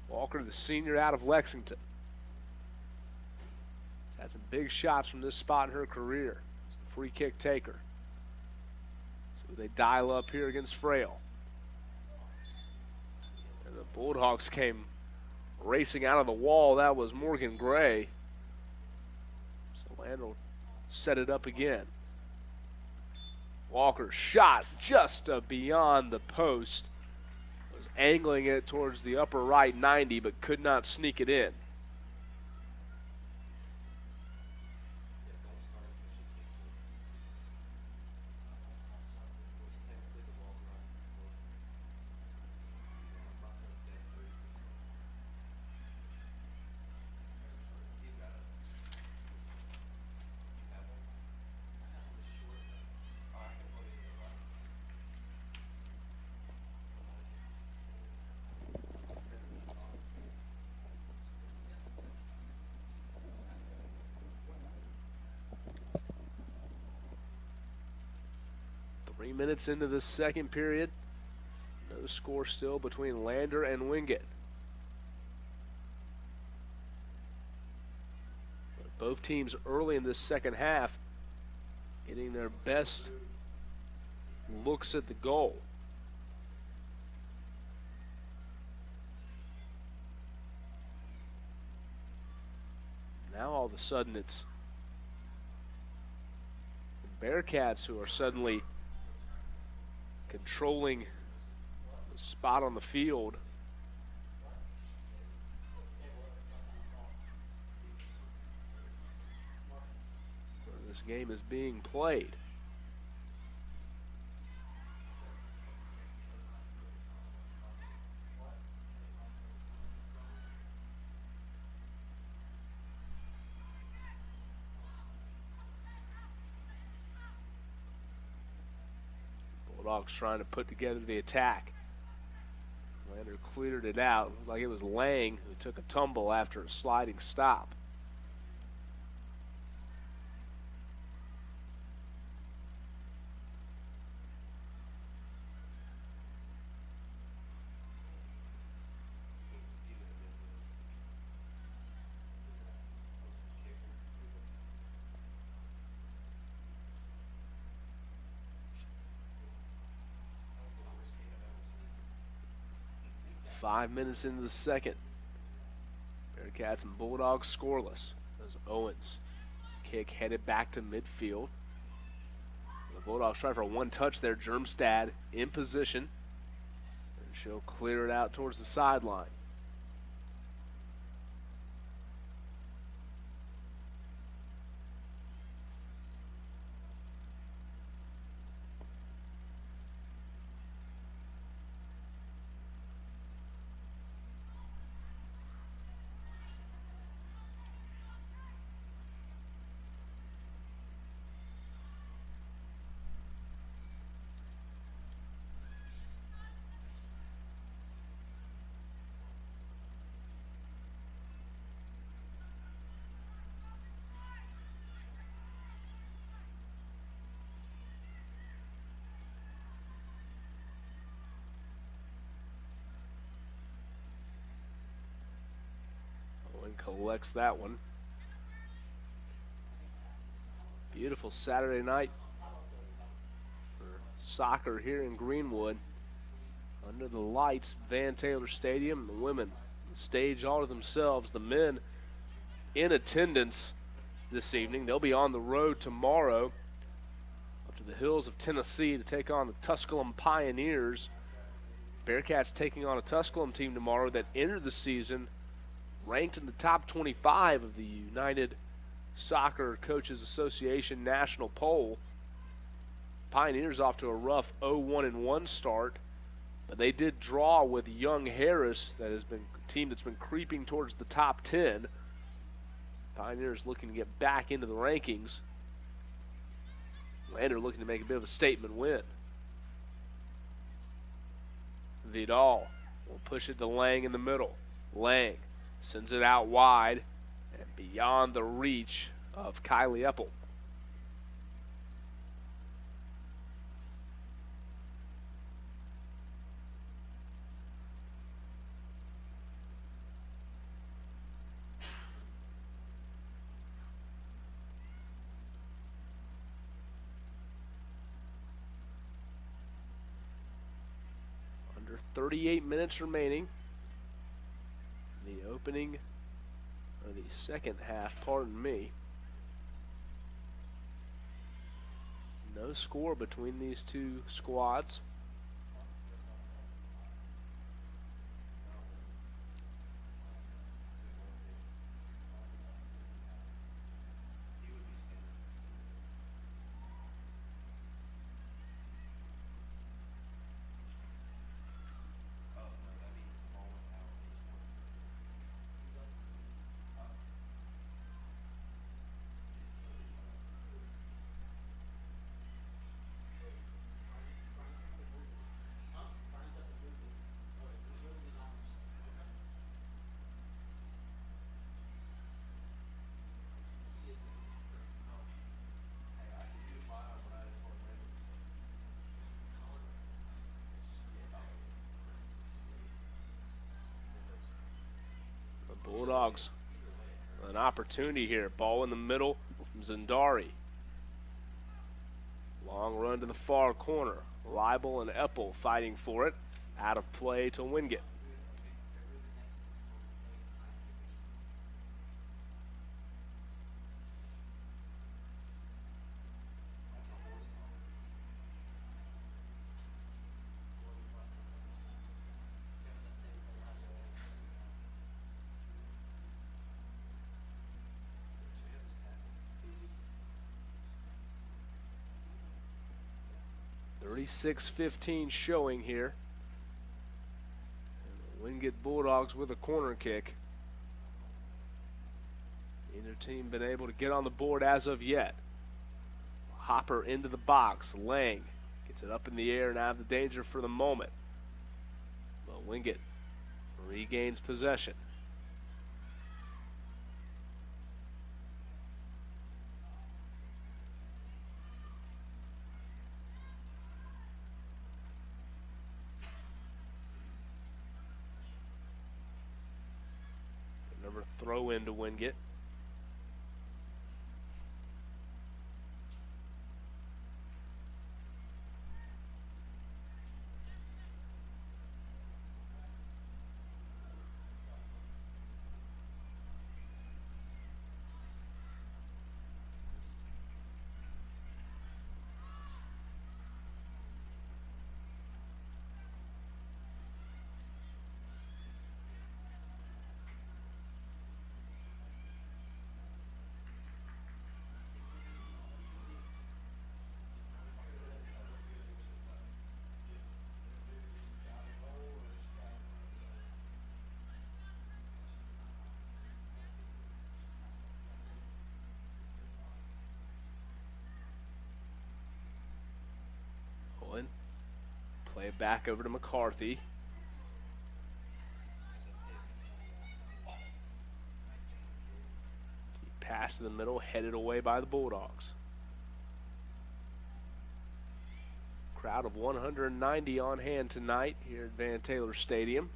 B: Walker, the senior out of Lexington. Had some big shots from this spot in her career. It's the free kick taker. So they dial up here against Frail. And the Bulldogs came racing out of the wall. That was Morgan Gray. So Lander will set it up again. Walker shot just beyond the post. Was angling it towards the upper right 90, but could not sneak it in. Minutes into the second period. No score still between Lander and Wingate. But both teams early in this second half getting their best looks at the goal. Now all of a sudden it's the Bearcats who are suddenly controlling the spot on the field. Where this game is being played. Bulldogs trying to put together the attack. Lander cleared it out. Looked like it was Lang who took a tumble after a sliding stop. Five minutes into the second. Bearcats and Bulldogs scoreless. As Owens kick headed back to midfield. The Bulldogs try for a one touch there. Germstad in position. And she'll clear it out towards the sideline. collects that one. Beautiful Saturday night for soccer here in Greenwood. Under the lights at Van Taylor Stadium, the women stage all to themselves. The men in attendance this evening. They'll be on the road tomorrow up to the hills of Tennessee to take on the Tusculum Pioneers. Bearcats taking on a Tusculum team tomorrow that entered the season ranked in the top 25 of the United Soccer Coaches Association national poll. Pioneers off to a rough 0-1-1 start, but they did draw with Young Harris, that has been a team that's been creeping towards the top 10. Pioneers looking to get back into the rankings. Lander looking to make a bit of a statement win. Vidal will push it to Lang in the middle. Lang sends it out wide and beyond the reach of Kylie Eppel. Under 38 minutes remaining. The opening, or the second half, pardon me. No score between these two squads. Bulldogs, an opportunity here. Ball in the middle from Zandari. Long run to the far corner. Leibel and Eppel fighting for it. Out of play to Wingate. .36-15 showing here. And the Wingate Bulldogs with a corner kick. Neither team been able to get on the board as of yet. Hopper into the box. Lang gets it up in the air and out of the danger for the moment. But Wingate regains possession. Throw into Wingate. Play it back over to McCarthy. Pass to the middle, headed away by the Bulldogs. Crowd of 190 on hand tonight here at Van Taylor Stadium.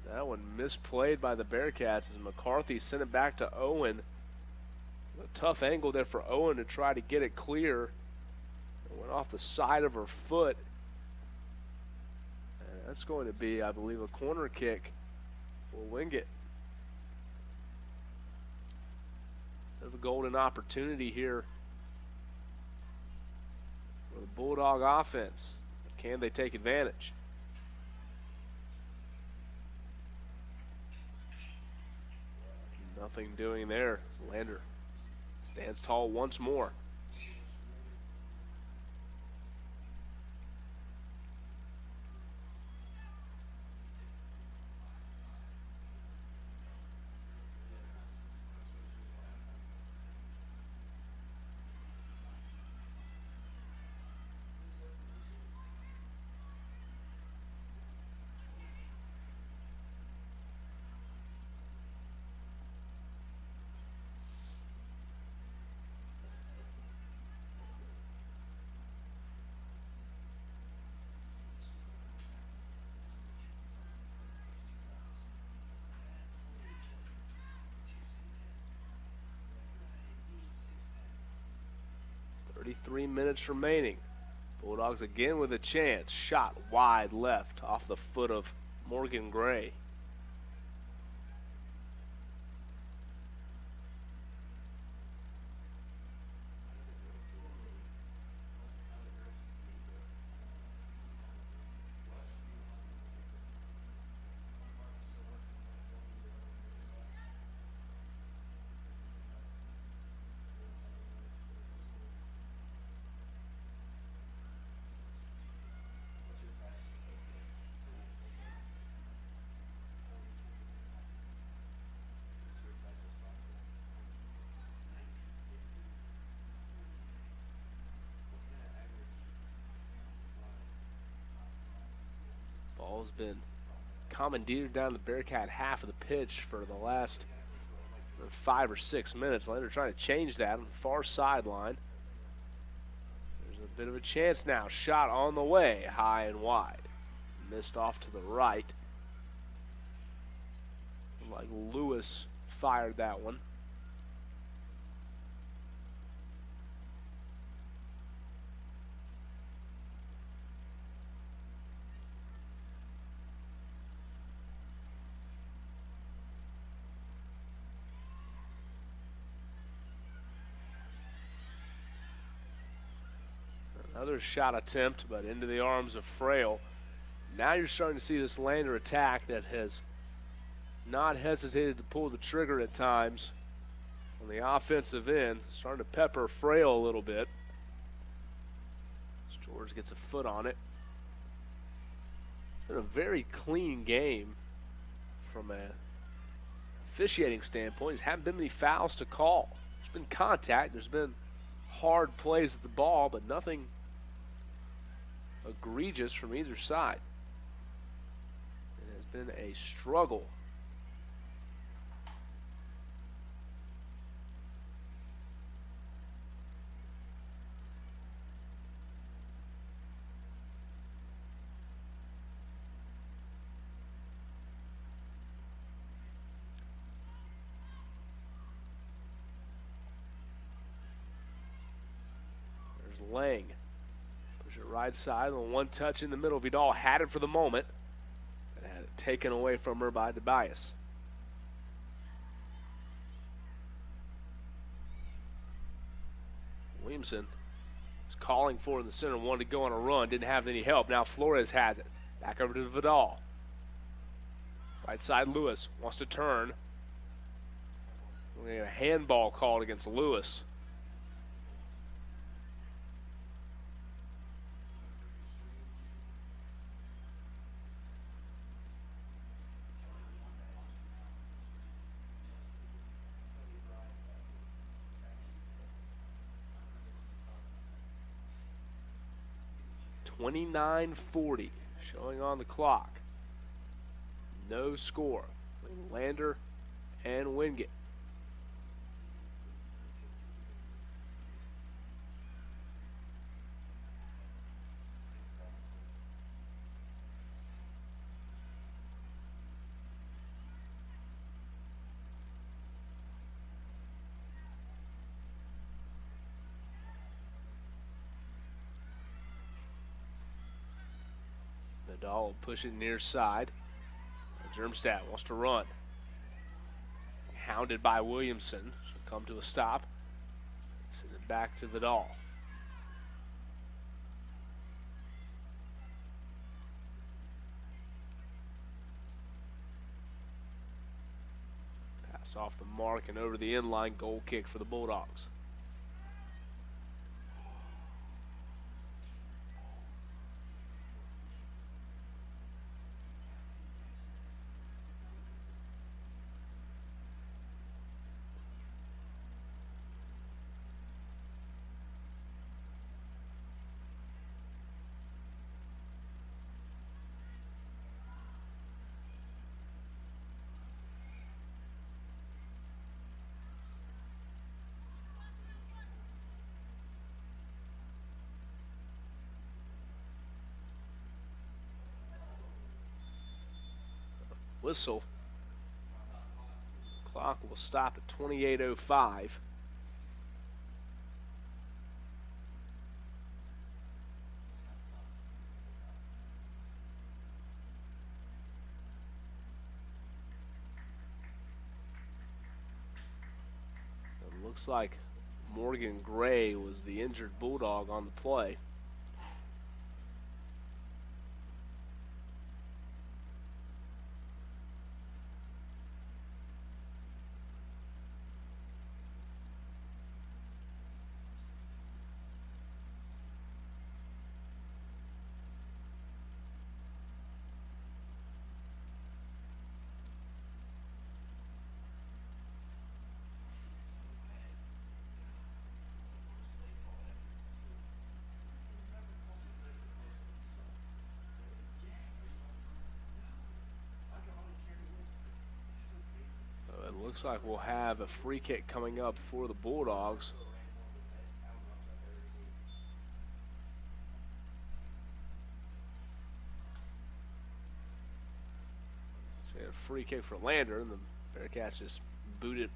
B: That one misplayed by the Bearcats as McCarthy sent it back to Owen. A tough angle there for Owen to try to get it clear. It went off the side of her foot. And that's going to be, I believe, a corner kick for Wingate. Bit of a golden opportunity here for the Bulldog offense. Can they take advantage? Nothing doing there. Lander stands tall once more. Three minutes remaining. Bulldogs again with a chance. Shot wide left off the foot of Morgan Gray. Ball's been commandeered down the Bearcat half of the pitch for the last 5 or 6 minutes. Lander trying to change that on the far sideline. There's a bit of a chance now. Shot on the way, high and wide. Missed off to the right. Like Lewis fired that one. Another shot attempt, but into the arms of Frail. Now you're starting to see this Lander attack that has not hesitated to pull the trigger at times on the offensive end. Starting to pepper Frail a little bit. As George gets a foot on it. It's been a very clean game from a officiating standpoint. There haven't been many fouls to call. There's been contact. There's been hard plays at the ball, but nothing egregious from either side. It has been a struggle. There's Lang. Push it right side, and one touch in the middle. Vidal had it for the moment, and had it taken away from her by Tobias. Williamson was calling for it in the center, wanted to go on a run, didn't have any help. Now Flores has it. Back over to Vidal. Right side, Lewis wants to turn. We're going to get a handball called against Lewis. .29:40 showing on the clock. No score between Lander and Wingate. Vidal will push it near side. Germstadt wants to run. Hounded by Williamson. She'll come to a stop. Send it back to Vidal. Pass off the mark and over the inline. Goal kick for the Bulldogs. Whistle. Clock will stop at 28:05. It looks like Morgan Gray was the injured Bulldog on the play. Looks like we'll have a free kick coming up for the Bulldogs. So a free kick for Lander, and the Bearcats just booted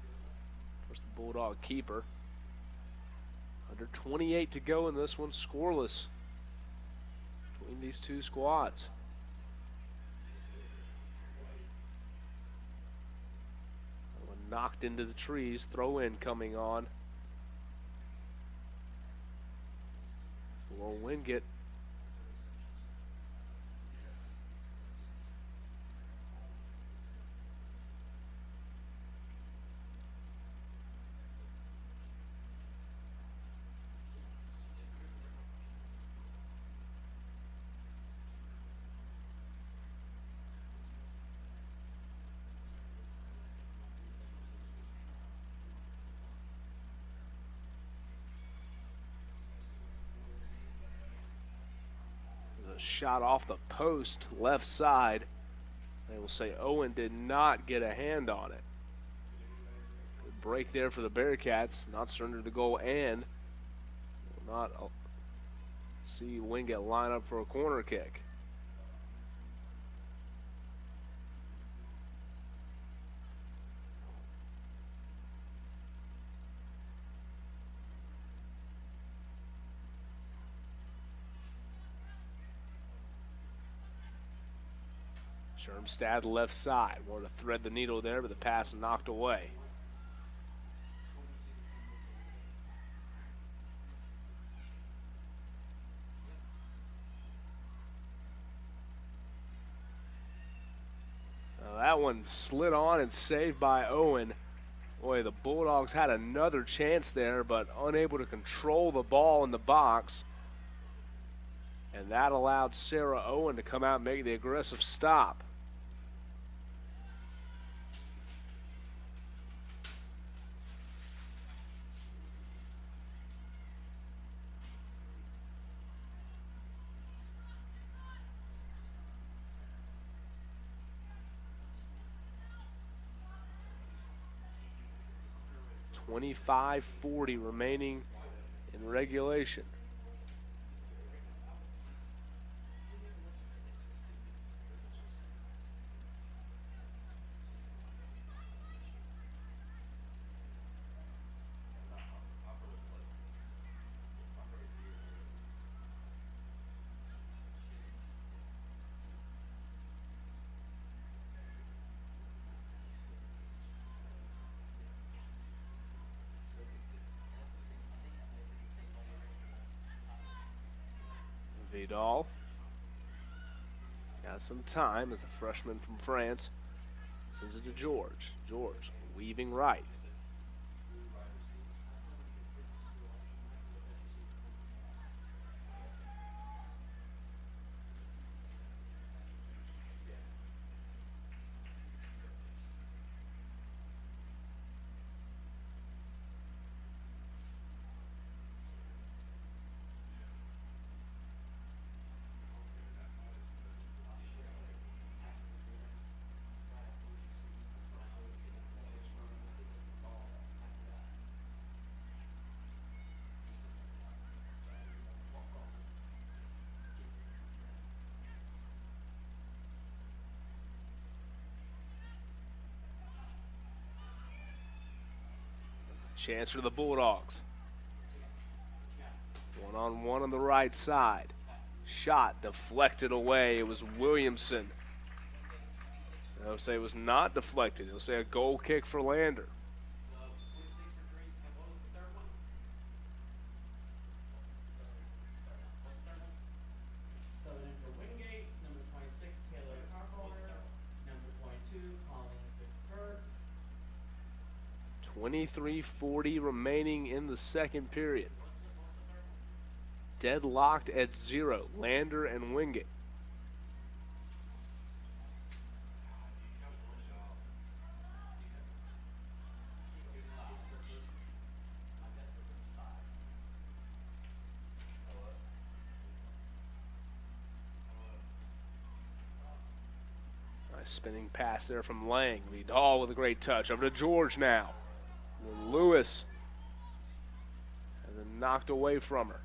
B: towards the Bulldog keeper. Under 28 to go in this one, scoreless between these two squads. Knocked into the trees, throw in coming on for Wingate. Shot off the post left side. They will say Owen did not get a hand on it. Good break there for the Bearcats. Not surrender the goal and will not see Wingate line up for a corner kick. Shermstad left side. Wanted to thread the needle there, but the pass knocked away. That one slid on and saved by Owen. Boy, the Bulldogs had another chance there, but unable to control the ball in the box. And that allowed Sarah Owen to come out and make the aggressive stop. .25:40 remaining in regulation. Vidal got some time as the freshman from France sends it to George. George weaving right. Chance for the Bulldogs. One-on-one on the right side. Shot deflected away. It was Williamson. They'll say it was not deflected. They'll say a goal kick for Lander.
A: So then for Wingate, number 26, Taylor Carpenter, number 22, Colin Zucker.
B: 23:40 remaining in the second period. Deadlocked at 0, Lander and Wingate. Nice spinning pass there from Lang. Vidal with a great touch. Over to George now. And then Lewis. And then knocked away from her.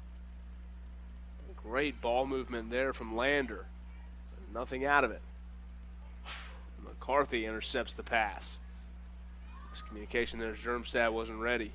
B: Great ball movement there from Lander. Nothing out of it. McCarthy intercepts the pass. Miscommunication there as Germstad wasn't ready.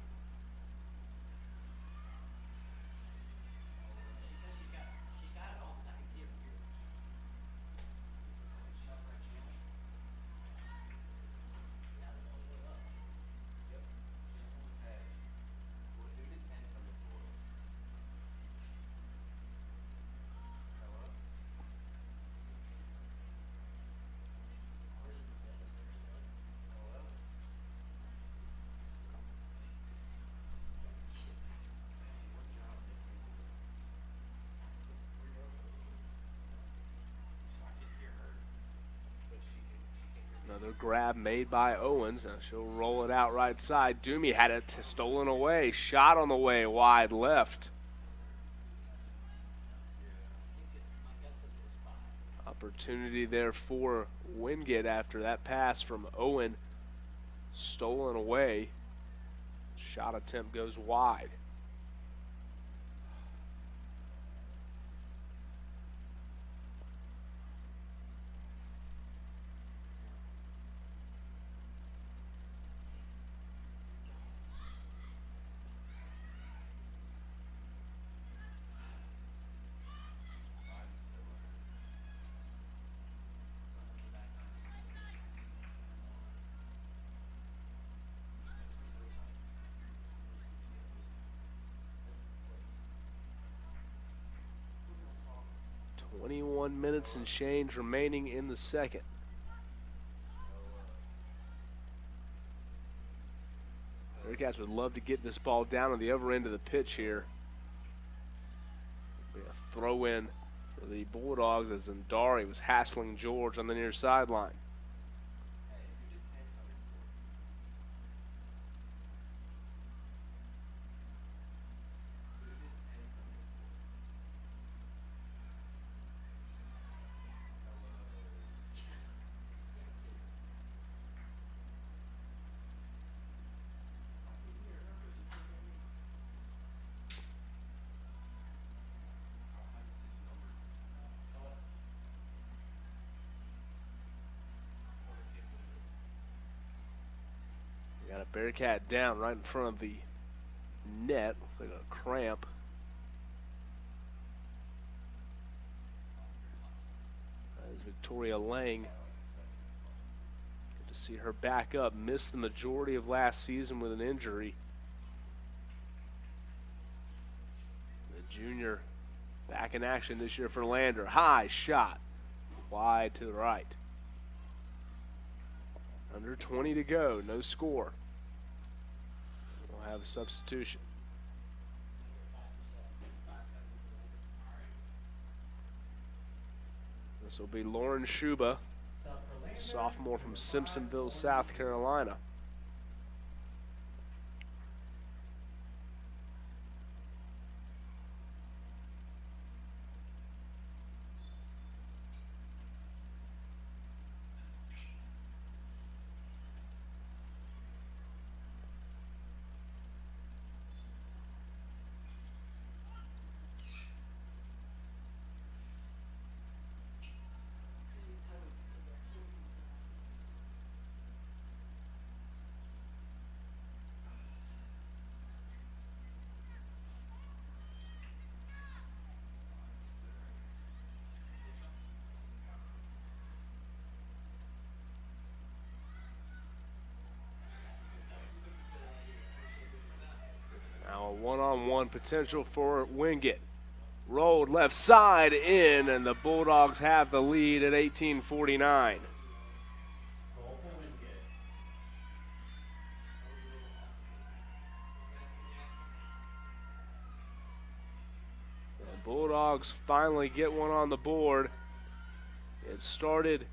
B: Another grab made by Owens. Now she'll roll it out right side. Doomie had it stolen away. Shot on the way wide left. Opportunity there for Wingate after that pass from Owen. Stolen away. Shot attempt goes wide. Minutes and change remaining in the second. Bearcats would love to get this ball down on the other end of the pitch here. Be a throw in for the Bulldogs as Zandari was hassling George on the near sideline. Got a Bearcat down right in front of the net, like a cramp. As Victoria Lang, good to see her back up, missed the majority of last season with an injury. The junior Back in action this year for Lander. High shot. Wide to the right. Under 20 to go. No score. We'll have a substitution. This will be Lauren Schuba, sophomore from Simpsonville, South Carolina. Now a one-on-one potential for Wingate. Rolled left side in, and the Bulldogs have the lead at 18:49. The Bulldogs finally get one on the board. It started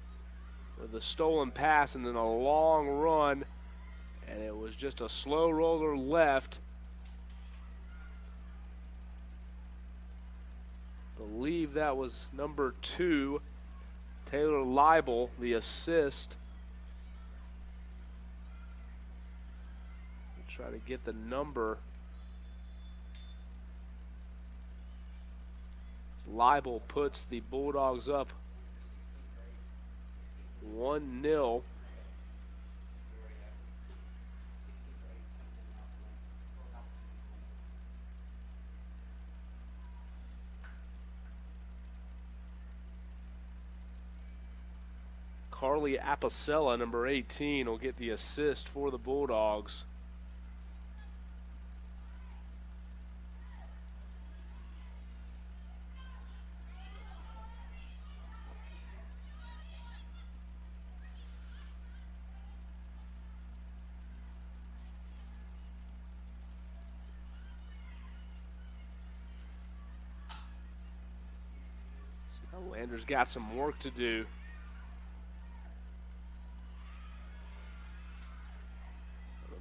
B: with a stolen pass and then a long run, and it was just a slow roller left. Believe that was number 2, Taylor Leibel, the assist. We'll try to get the number. Leibel puts the Bulldogs up 1-0. Carly Apicella, number 18, will get the assist for the Bulldogs. So Lander's got some work to do.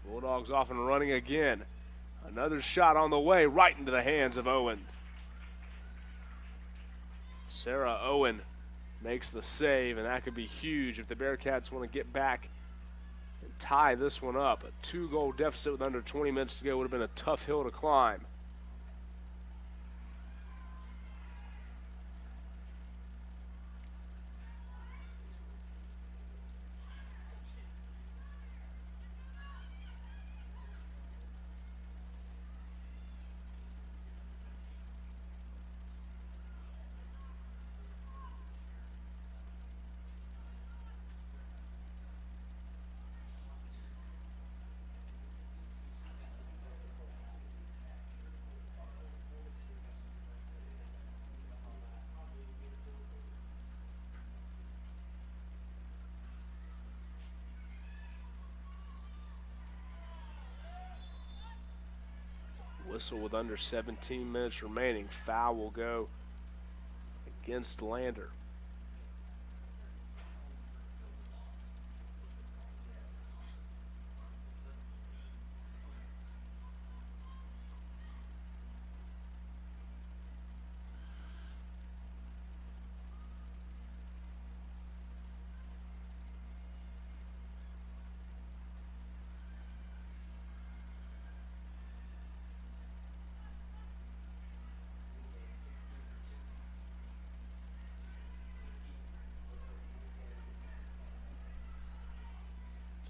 B: Bulldogs off and running again. Another shot on the way, right into the hands of Owen. Sarah Owen makes the save, and that could be huge if the Bearcats want to get back and tie this one up. A 2-goal deficit with under 20 minutes to go would have been a tough hill to climb. Whistle with under 17 minutes remaining. Foul will go against Lander.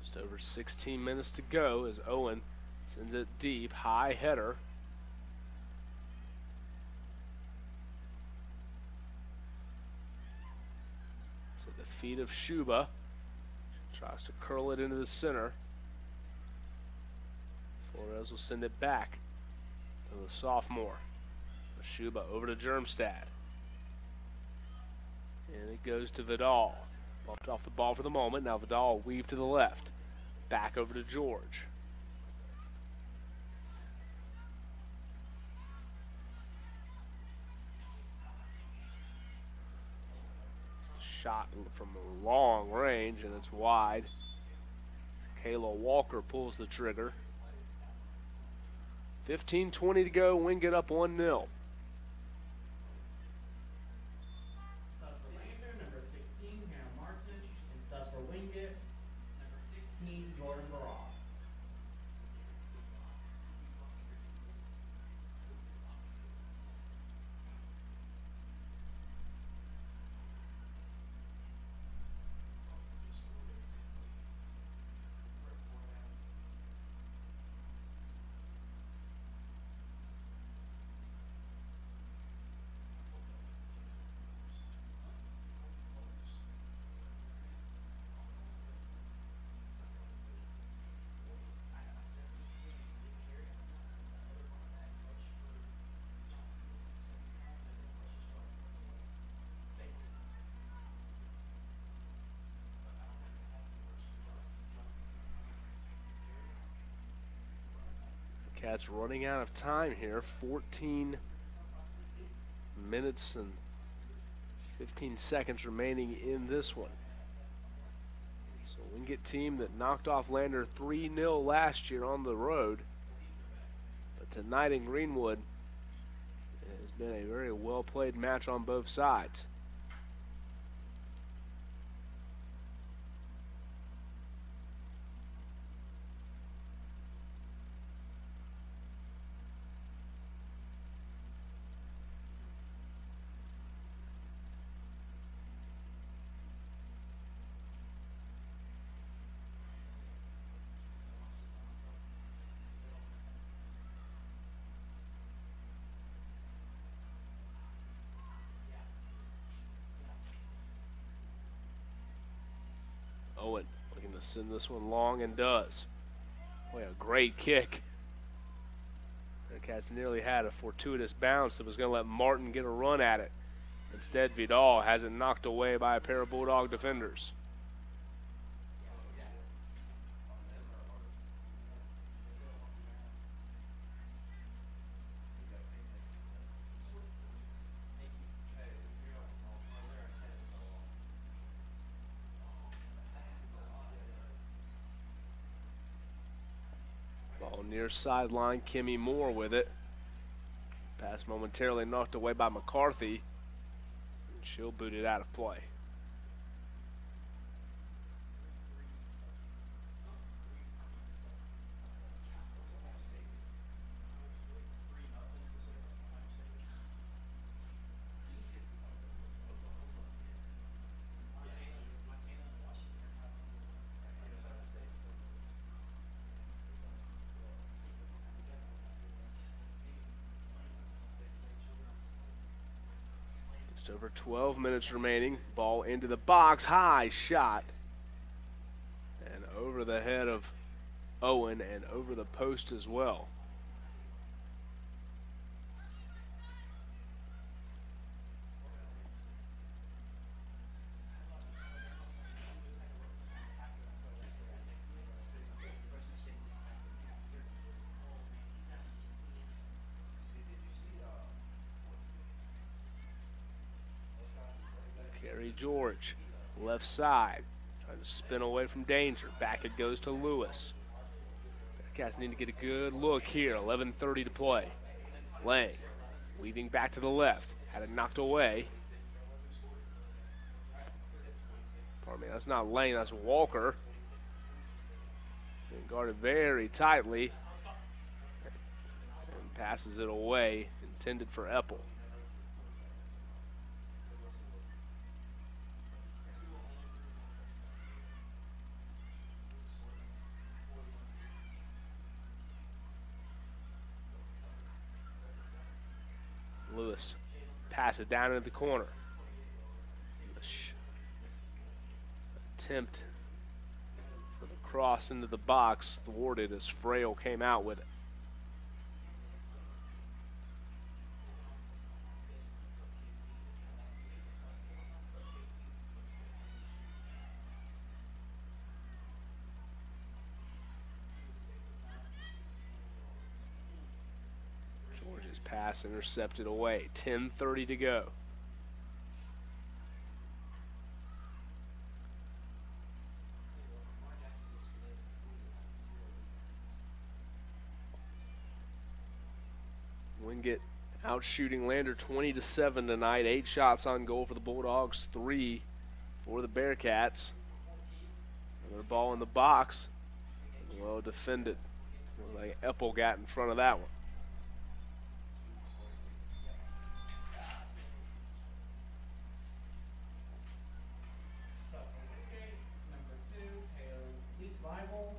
B: Just over 16 minutes to go as Owen sends it deep, high header. So the feet of Schuba. Tries to curl it into the center. Flores will send it back to the sophomore. Shuba over to Germstad. And it goes to Vidal. Bumped off the ball for the moment. Now Vidal will weave to the left. Back over to George. Shot from a long range, and it's wide. Kayla Walker pulls the trigger. 15:20 to go. Wingate up 1-0.
A: Subs for Lander, number 16, Hannah Martich, and subs for Wingate, number 16, Jordan Barras.
B: Cats running out of time here. 14 minutes and 15 seconds remaining in this one. So Wingate team that knocked off Lander 3-0 last year on the road. But tonight in Greenwood, it has been a very well played match on both sides. Owen looking to send this one long and does. Boy, a great kick. Bearcats nearly had a fortuitous bounce that was going to let Martin get a run at it. Instead, Vidal has it knocked away by a pair of Bulldog defenders. Ball near sideline, Kimmy Moore with it. Pass momentarily knocked away by McCarthy. And she'll boot it out of play. Just over 12 minutes remaining. Ball into the box. High shot. And over the head of Owen and over the post as well. Carey George, left side, trying to spin away from danger. Back it goes to Lewis. Bearcats need to get a good look here. 11:30 to play. Lang, weaving back to the left. Had it knocked away. Pardon me, that's not Lang, that's Walker. Being guarded very tightly. And passes it away, intended for Eppel. Lewis passes down into the corner. Attempt for the cross into the box thwarted as Frail came out with it. His pass intercepted away. 10:30 to go. Wingate out shooting Lander 20-7 tonight. 8 shots on goal for the Bulldogs, 3 for the Bearcats. Another ball in the box. Well defended. Like Eppel got in front of that one.
A: So for Wingate, number 2, Liable.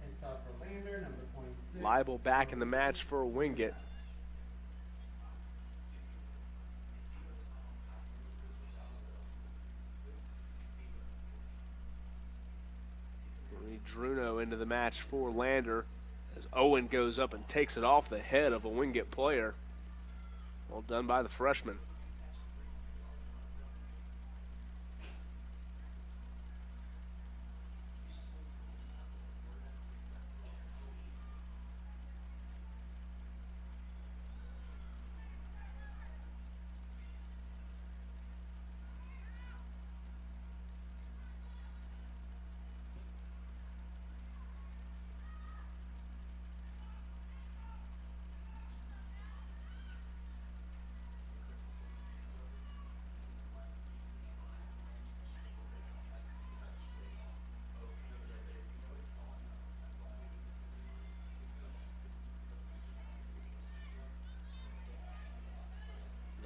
A: And so for Lander, number 26.
B: Liable back in the match for Wingate. Druno into the match for Lander as Owen goes up and takes it off the head of a Wingate player. Well done by the freshman.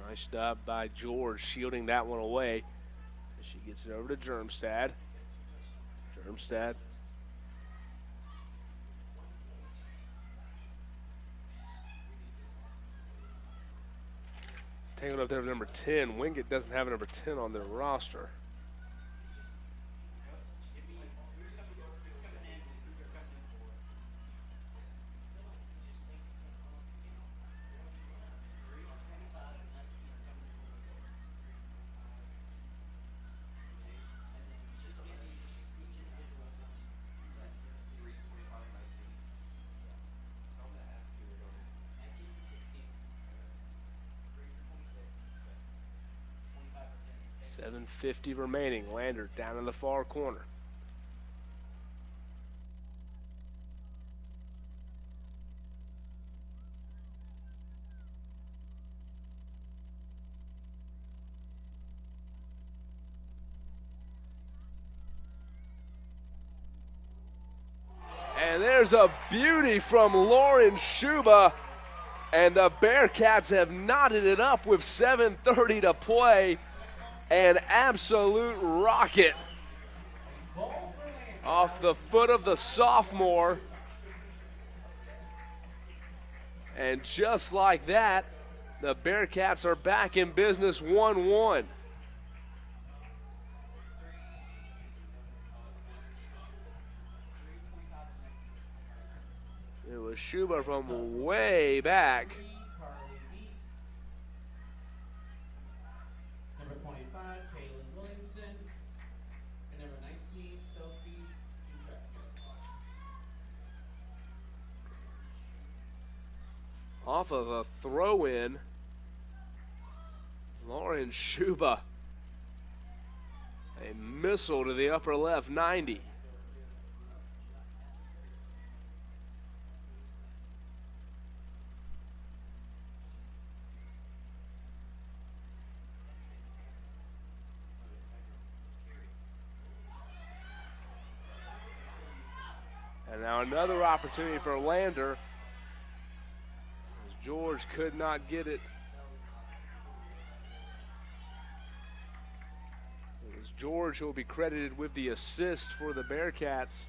B: Nice job by George shielding that one away. She gets it over to Germstad. Germstad. Tangled up there with number 10. Wingate doesn't have a number 10 on their roster. .50 remaining. Lander down in the far corner. And there's a beauty from Lauren Schuba. And the Bearcats have knotted it up with 7:30 to play. An absolute rocket off the foot of the sophomore. And just like that, the Bearcats are back in business 1-1. It was Schuba from way back. Off of a throw-in, Lauren Schuba, a missile to the upper left, 90. And now another opportunity for Lander. George could not get it. It was George who will be credited with the assist for the Bearcats.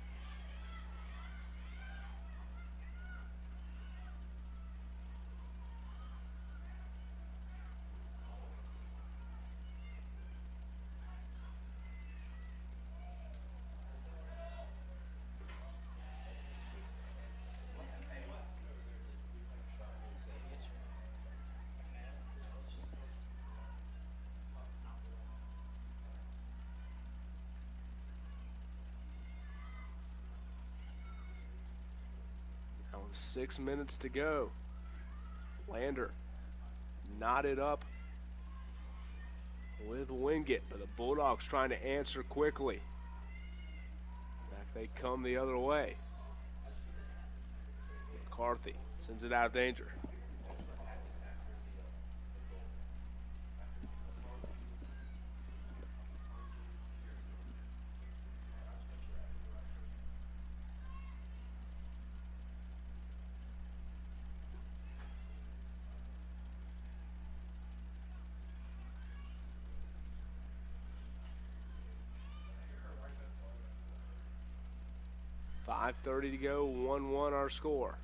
B: 6 minutes to go. Lander knotted up with Wingate, but the Bulldogs trying to answer quickly. Back they come the other way. McCarthy sends it out of danger. .5:30 to go, 1-1 our score.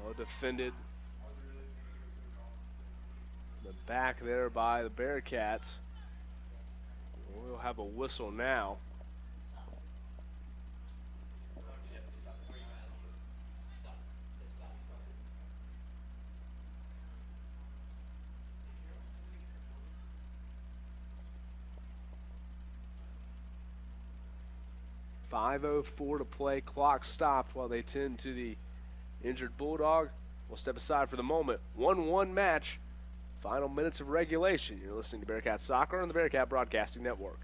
B: Well defended. The back there by the Bearcats. We'll have a whistle now. .5:04 to play. Clock stopped while they tend to the injured Bulldog. We'll step aside for the moment. 1-1 match. Final minutes of regulation. You're listening to Bearcat Soccer on the Bearcat Broadcasting Network.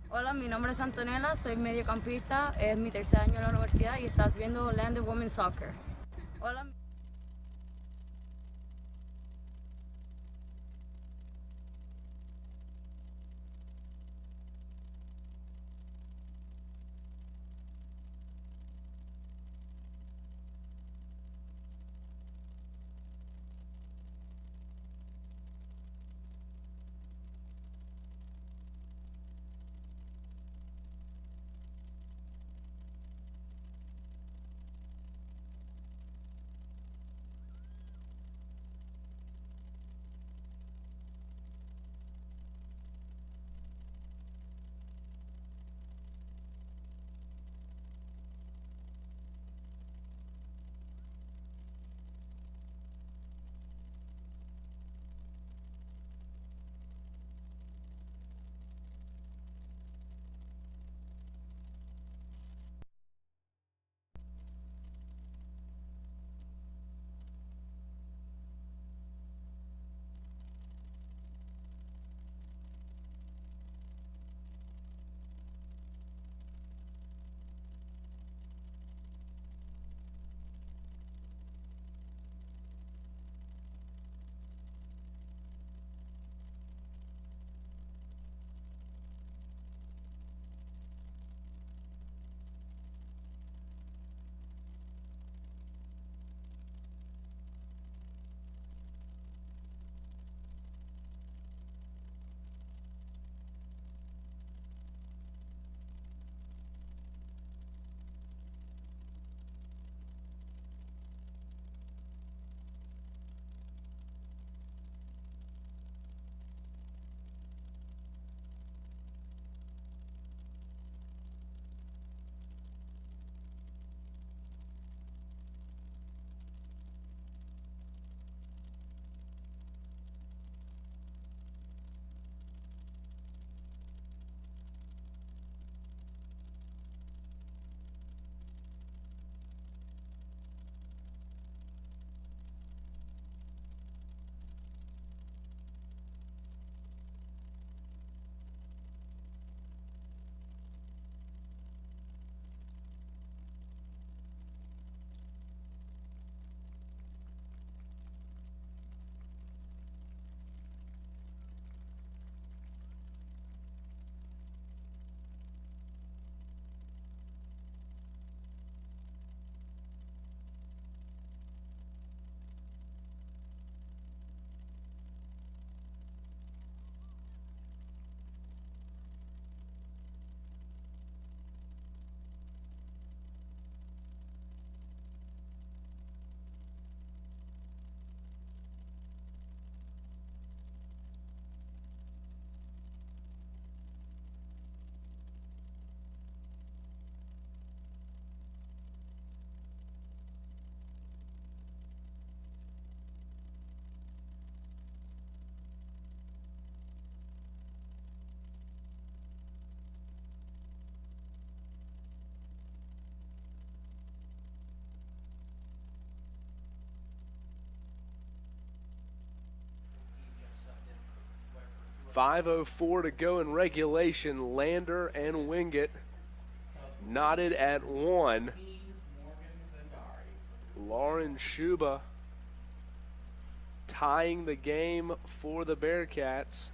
D: Hola, mi nombre es Antonella, soy mediocampista, es mi tercer año en la universidad y estás viendo Land of Women's Soccer. Hola.
B: 5:04 to go in regulation. Lander and Wingate knotted at 1. Lauren Schuba tying the game for the Bearcats.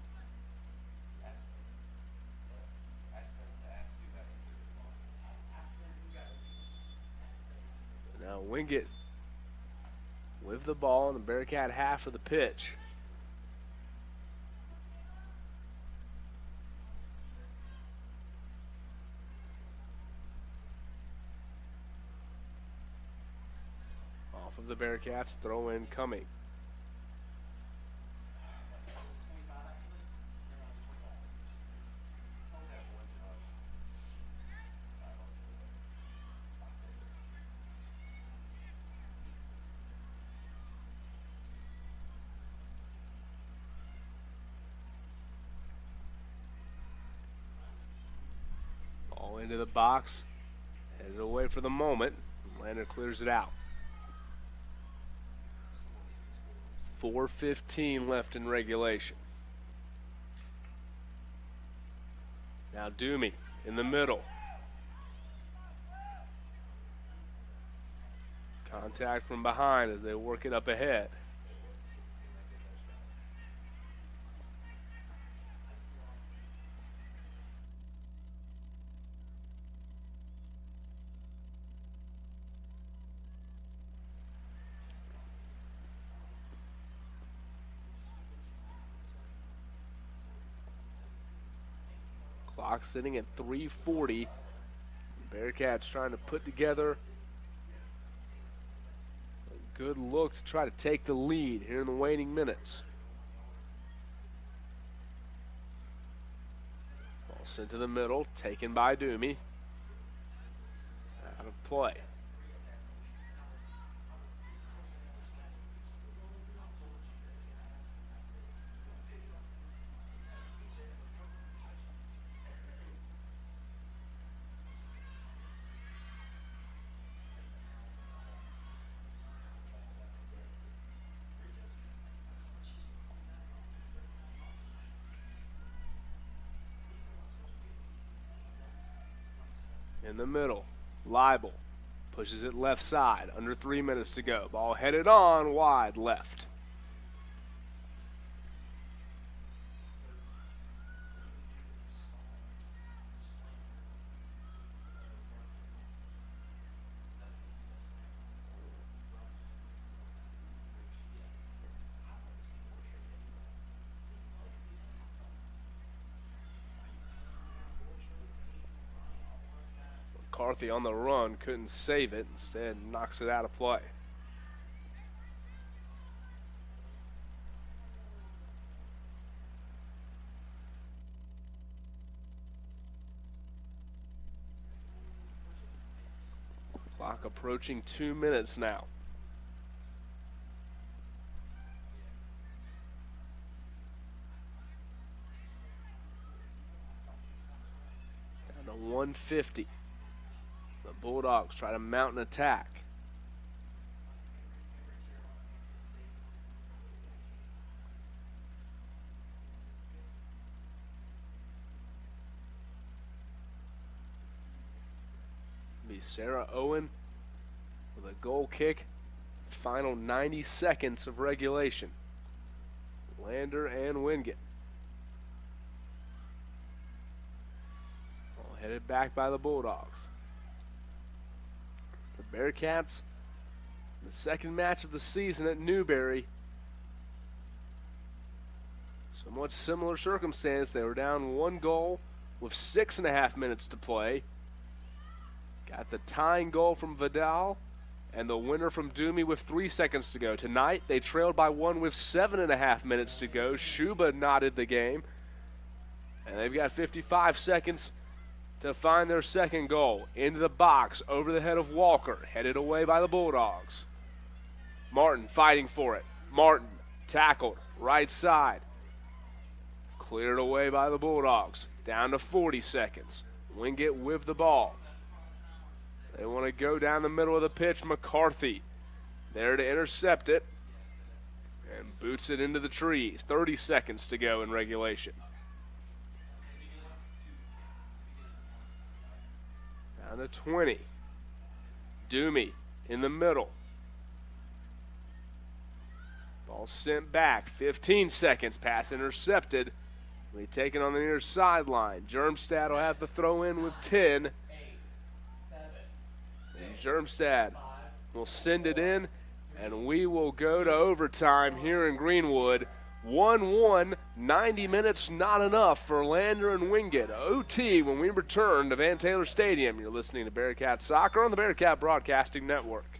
B: Now Wingate with the ball in the Bearcat half of the pitch. Off of the Bearcats, throw in coming. Into the box, headed away for the moment. Lander clears it out. 4:15 left in regulation. Now Doomey in the middle. Contact from behind as they work it up ahead. Clock sitting at 3:40. Bearcats trying to put together a good look to try to take the lead here in the waning minutes. Ball sent to the middle, taken by Doomey. Out of play. In the middle, Leibel pushes it left side, under 3 minutes to go. Ball headed on, wide left. McCarthy on the run, couldn't save it, instead knocks it out of play. Clock approaching 2 minutes now. Down to 150. The Bulldogs try to mount an attack. Be Sarah Owen with a goal kick. Final 90 seconds of regulation. Lander and Wingate. All headed back by the Bulldogs. The Bearcats, the second match of the season at Newberry. Somewhat similar circumstance. They were down 1 goal with 6.5 minutes to play. Got the tying goal from Vidal and the winner from Doomey with 3 seconds to go. Tonight, they trailed by 1 with 7.5 minutes to go. Schuba knotted the game. And they've got 55 seconds to find their second goal. Into the box, over the head of Walker, headed away by the Bulldogs. Martin fighting for it. Martin tackled, right side. Cleared away by the Bulldogs. Down to 40 seconds. Wingate with the ball. They want to go down the middle of the pitch. McCarthy there to intercept it. And boots it into the trees. 30 seconds to go in regulation. Down to 20. Doomey in the middle. Ball sent back. 15 seconds. Pass intercepted. Will be taken on the near sideline. Germstad will have to throw in with 10. And Germstad will send it in, and we will go to overtime here in Greenwood. 1-1, 90 minutes not enough for Lander and Wingate. OT when we return to Van Taylor Stadium. You're listening to Bearcat Soccer on the Bearcat Broadcasting Network.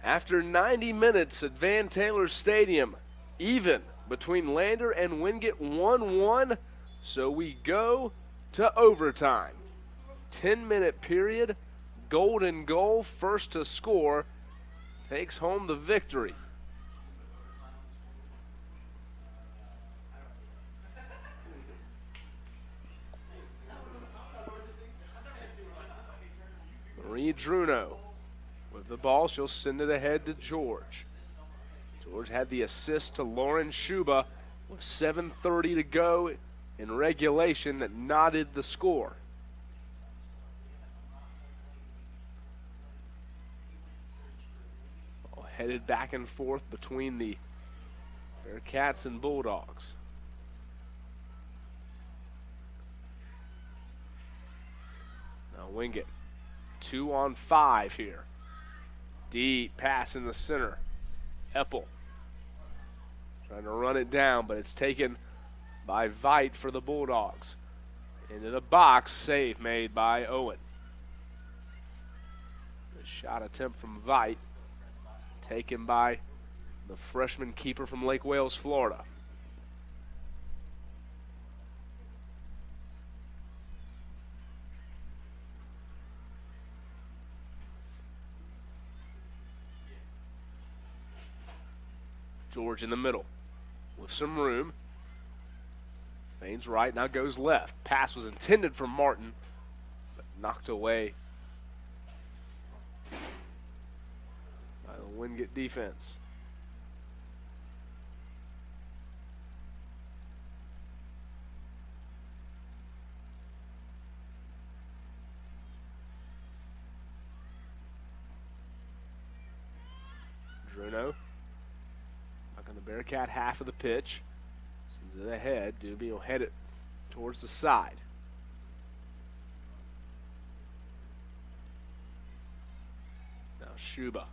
B: After 90 minutes at Van Taylor Stadium, even between Lander and Wingate 1-1, so we go to overtime. 10-minute period, golden goal, first to score, takes home the victory. Marie Druno with the ball, she'll send it ahead to George. George had the assist to Lauren Schuba with 7:30 to go in regulation that knotted the score. Ball headed back and forth between the Bearcats and Bulldogs. Now Wingate, 2-on-5 here. Deep pass in the center. Eppel trying to run it down, but it's taken by Veit for the Bulldogs. Into the box, save made by Owen. The shot attempt from Veit, taken by the freshman keeper from Lake Wales, Florida. George in the middle with some room. Feigns right, now goes left. Pass was intended for Martin, but knocked away by the Wingate defense. Druno on the Bearcat half of the pitch. Sends it ahead. Doobie will head it towards the side. Now Schuba.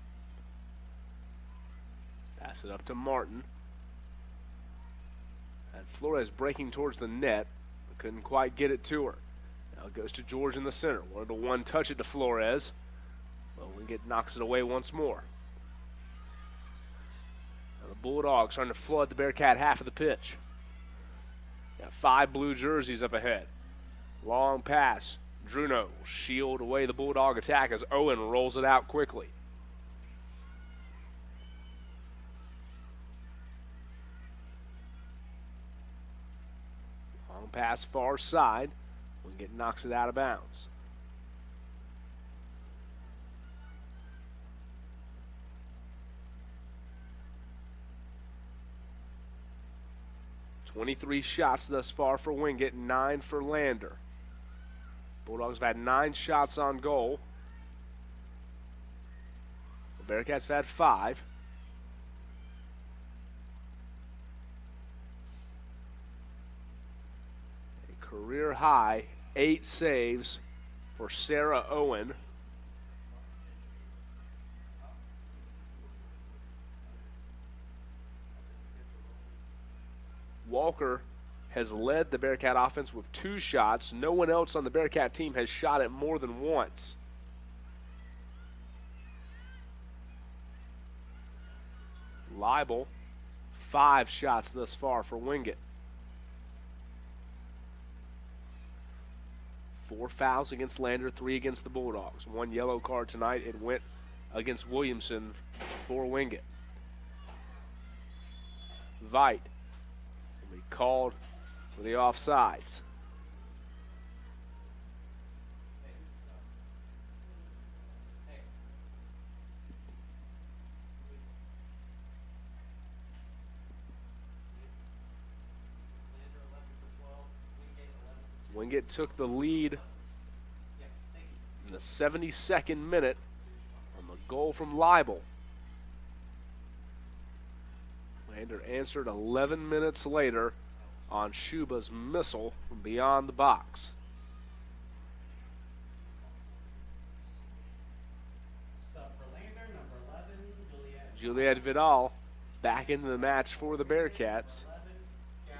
B: Pass it up to Martin. And Flores breaking towards the net, but couldn't quite get it to her. Now it goes to George in the center. Wanted to one-touch it to Flores. Well, Wingate knocks it away once more. Now the Bulldogs trying to flood the Bearcat half of the pitch. Got 5 blue jerseys up ahead. Long pass. Druno will shield away the Bulldog attack as Owen rolls it out quickly. Long pass far side. Wingate knocks it out of bounds. "23 shots thus far for Wingate, 9 for Lander. Bulldogs have had 9 shots on goal. The Bearcats have had 5. A career high 8 saves for Sarah Owen. Walker has led the Bearcat offense with 2 shots. No one else on the Bearcat team has shot it more than once. Leibel, 5 shots thus far for Wingate. 4 fouls against Lander, 3 against the Bulldogs. 1 yellow card tonight. It went against Williamson for Wingate. Veit will be called for the offsides. Wingate took the lead in the 72nd minute on the goal from Leibel. Lander answered 11 minutes later on Schuba's missile from beyond the box.
A: Sub for Lander, number 11,
B: Juliet Vidal back into the match for the Bearcats,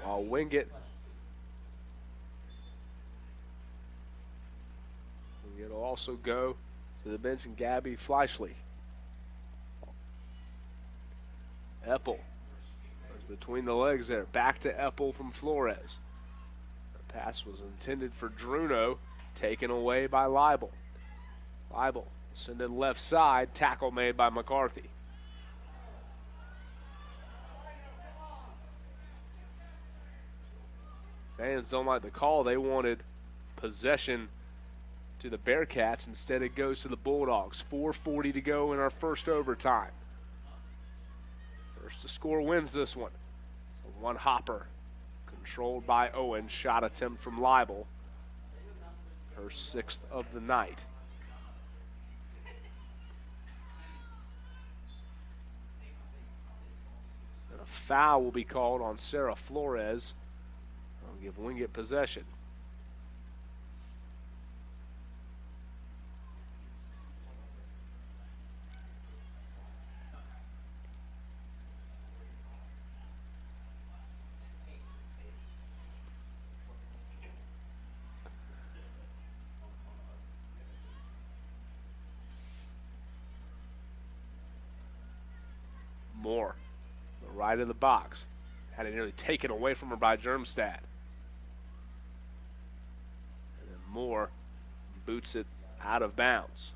B: while Wingate will also go to the bench, and Gabby Fleischle Eppel was between the legs there. Back to Eppel from Flores. The pass was intended for Druno, taken away by Leibel. Leibel send it left side, tackle made by McCarthy. Fans don't like the call. They wanted possession to the Bearcats. Instead, it goes to the Bulldogs. 4:40 to go in our first overtime. First to score wins this one. So one hopper controlled by Owen. Shot attempt from Leibel. Her 6th of the night. And a foul will be called on Sarah Flores. I'll give Wingate possession. Moore, the right of the box. Had it nearly taken away from her by Germstad. And then Moore boots it out of bounds.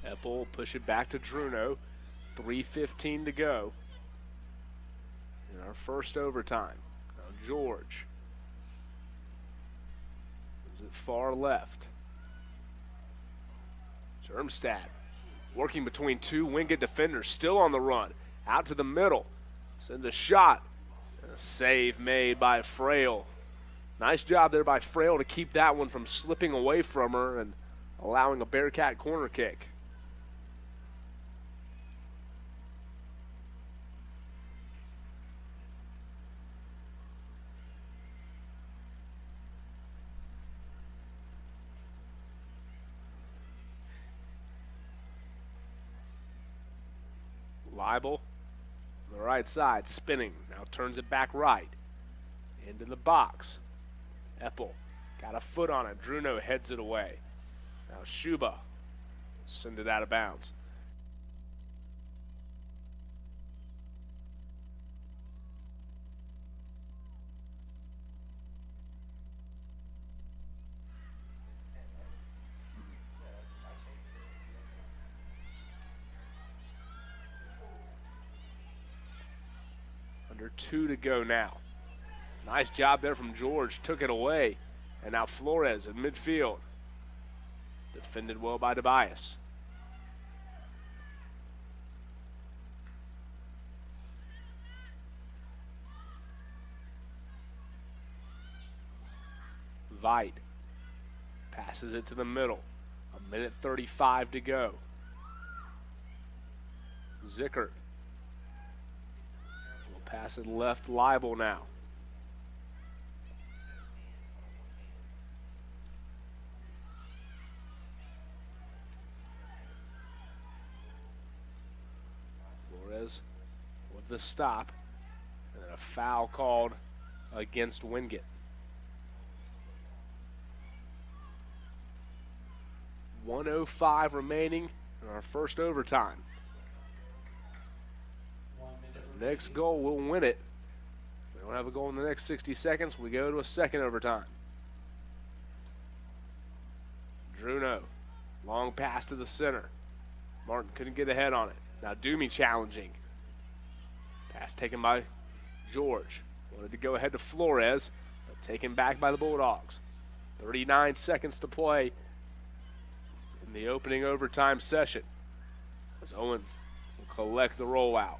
B: Eppel push it back to Druno. 3:15 to go in our first overtime. Now George is it far left. Germstad working between two Wingate defenders, still on the run. Out to the middle. Send a shot. And a save made by Frail. Nice job there by Frail to keep that one from slipping away from her and allowing a Bearcat corner kick. Leibel, on the right side, spinning. Now turns it back right. Into the box. Eppel got a foot on it. Druno heads it away. Now Shuba send it out of bounds. Under 2 to go now. Nice job there from George. Took it away. And now Flores in midfield. Defended well by Tobias. Veit passes it to the middle. 1:35 to go. Zickert will pass it left. Leibel now. Flores with the stop, and then a foul called against Wingate. 1:05 remaining in our first overtime. The next goal will win it. If we don't have a goal in the next 60 seconds, we go to a second overtime. Druno, long pass to the center. Martin couldn't get ahead on it. Now Doomy challenging. Pass taken by George. Wanted to go ahead to Flores, but taken back by the Bulldogs. 39 seconds to play in the opening overtime session, as Owens will collect the rollout.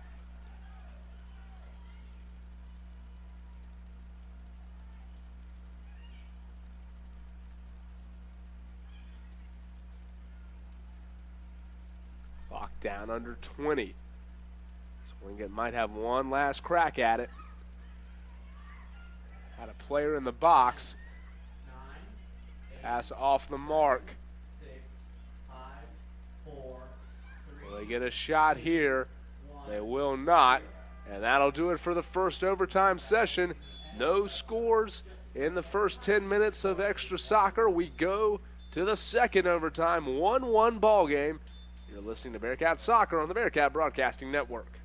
B: Clock down under 20. So Wingate might have one last crack at it. Had a player in the box. Pass off the mark.
A: 6, 5, 4, 3.
B: Will they get a shot here? They will not. And that'll do it for the first overtime session. No scores in the first 10 minutes of extra soccer. We go to the second overtime, 1-1 ball game. You're listening to Bearcat Soccer on the Bearcat Broadcasting Network.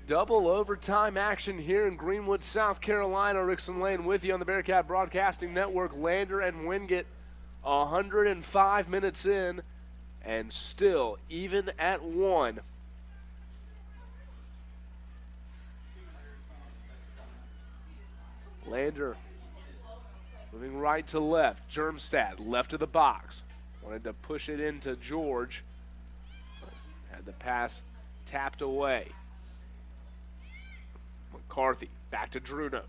B: Double overtime action here in Greenwood, South Carolina. Rickson Lane with you on the Bearcat Broadcasting Network. Lander and Wingate 105 minutes in and still even at 1. Lander moving right to left. Germstad left of the box. Wanted to push it into George. Had the pass tapped away. McCarthy back to Druno.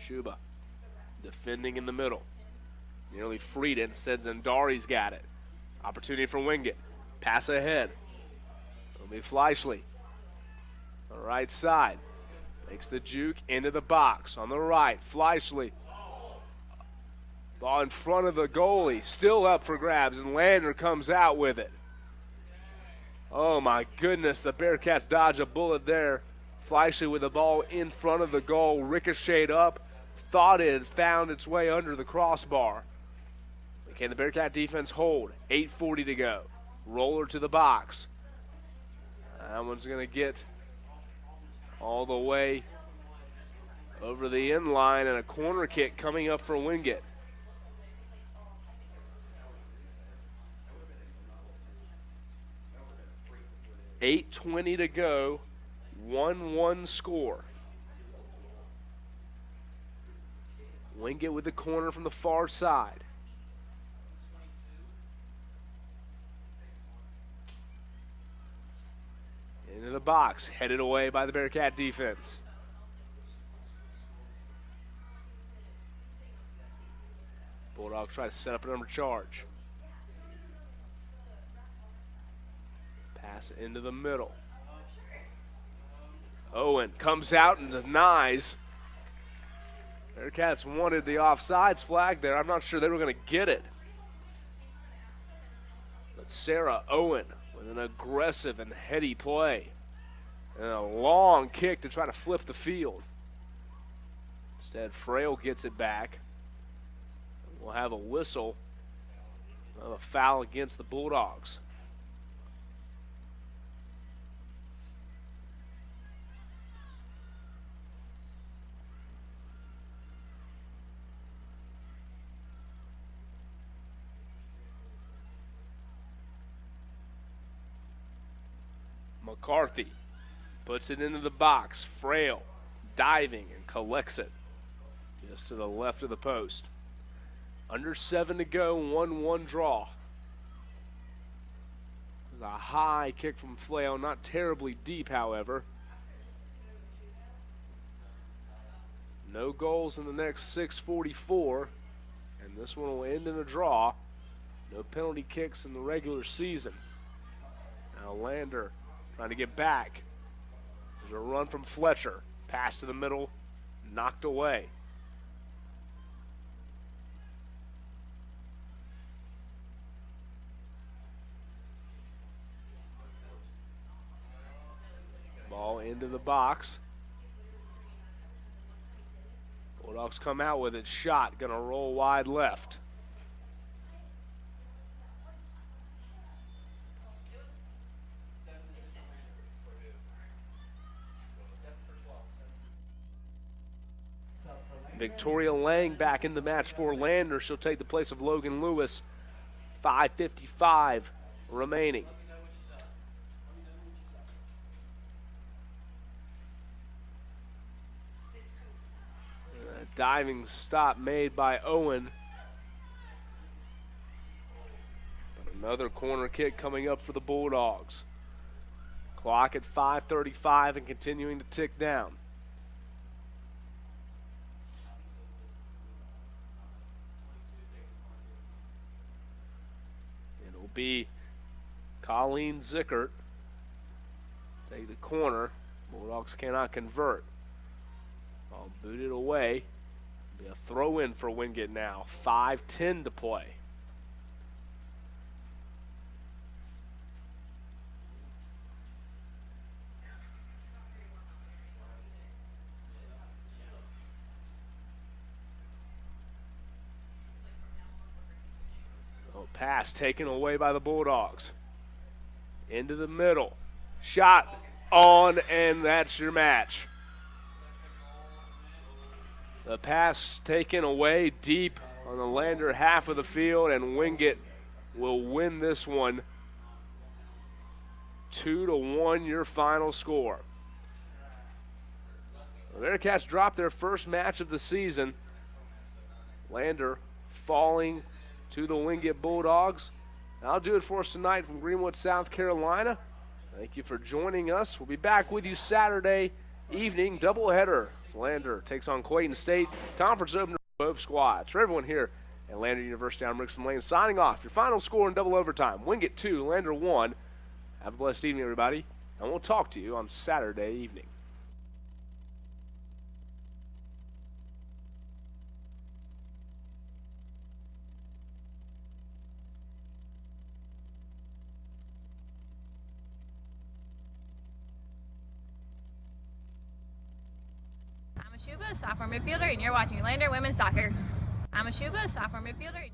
B: Shuba defending in the middle. Nearly freed it. Instead, Zandari's got it. Opportunity for Wingate. Pass ahead. It'll be Fleischle. On the right side. Makes the juke into the box. On the right, Fleischle. Ball in front of the goalie. Still up for grabs, and Lander comes out with it. Oh, my goodness. The Bearcats dodge a bullet there. Fleischle with the ball in front of the goal. Ricocheted up. Thought it had found its way under the crossbar. Can the Bearcat defense hold? 8:40 to go. Roller to the box. That one's going to get all the way over the end line, and a corner kick coming up for Wingate. $8:20 to go. 1-1 score. Wingate with the corner from the far side. the box, headed away by the Bearcat defense. Bulldogs try to set up a number charge. Pass into the middle. Owen comes out and denies. Bearcats wanted the offsides flag there. I'm not sure they were going to get it. But Sarah Owen with an aggressive and heady play. And a long kick to try to flip the field. Instead, Frail gets it back. We'll have a whistle of a foul against the Bulldogs. McCarthy puts it into the box. Frail diving and collects it just to the left of the post. Under 7 to go, 1-1 draw. It was a high kick from Flail, not terribly deep, however. No goals in the next 6:44, and this one will end in a draw. No penalty kicks in the regular season. Now Lander trying to get back. There's a run from Fletcher. Pass to the middle, knocked away. Ball into the box. Bulldogs come out with it. Shot, gonna roll wide left. Victoria Lang back in the match for Lander. She'll take the place of Logan Lewis. 5:55 remaining. Diving stop made by Owen. But another corner kick coming up for the Bulldogs. Clock at 5:35 and continuing to tick down. It'll be Colleen Zickert take the corner. Bulldogs cannot convert. Ball booted away. Be a throw in for Wingate now. 5:10 to play. Oh, pass taken away by the Bulldogs. Into the middle. Shot on, and that's your match. The pass taken away deep on the Lander half of the field, and Wingate will win this one 2-1, your final score. The Bearcats dropped their first match of the season. Lander falling to the Wingate Bulldogs. That'll do it for us tonight from Greenwood, South Carolina. Thank you for joining us. We'll be back with you Saturday evening, doubleheader. Lander takes on Clayton State. Conference opener for both squads. For everyone here at Lander University, I'm Rickson Lane signing off. Your final score in double overtime: Wingate 2, Lander 1. Have a blessed evening, everybody, and we'll talk to you on Saturday evening.
C: I'm a Shuba, sophomore midfielder, and you're watching Lander Women's Soccer. I'm a Shuba, sophomore midfielder.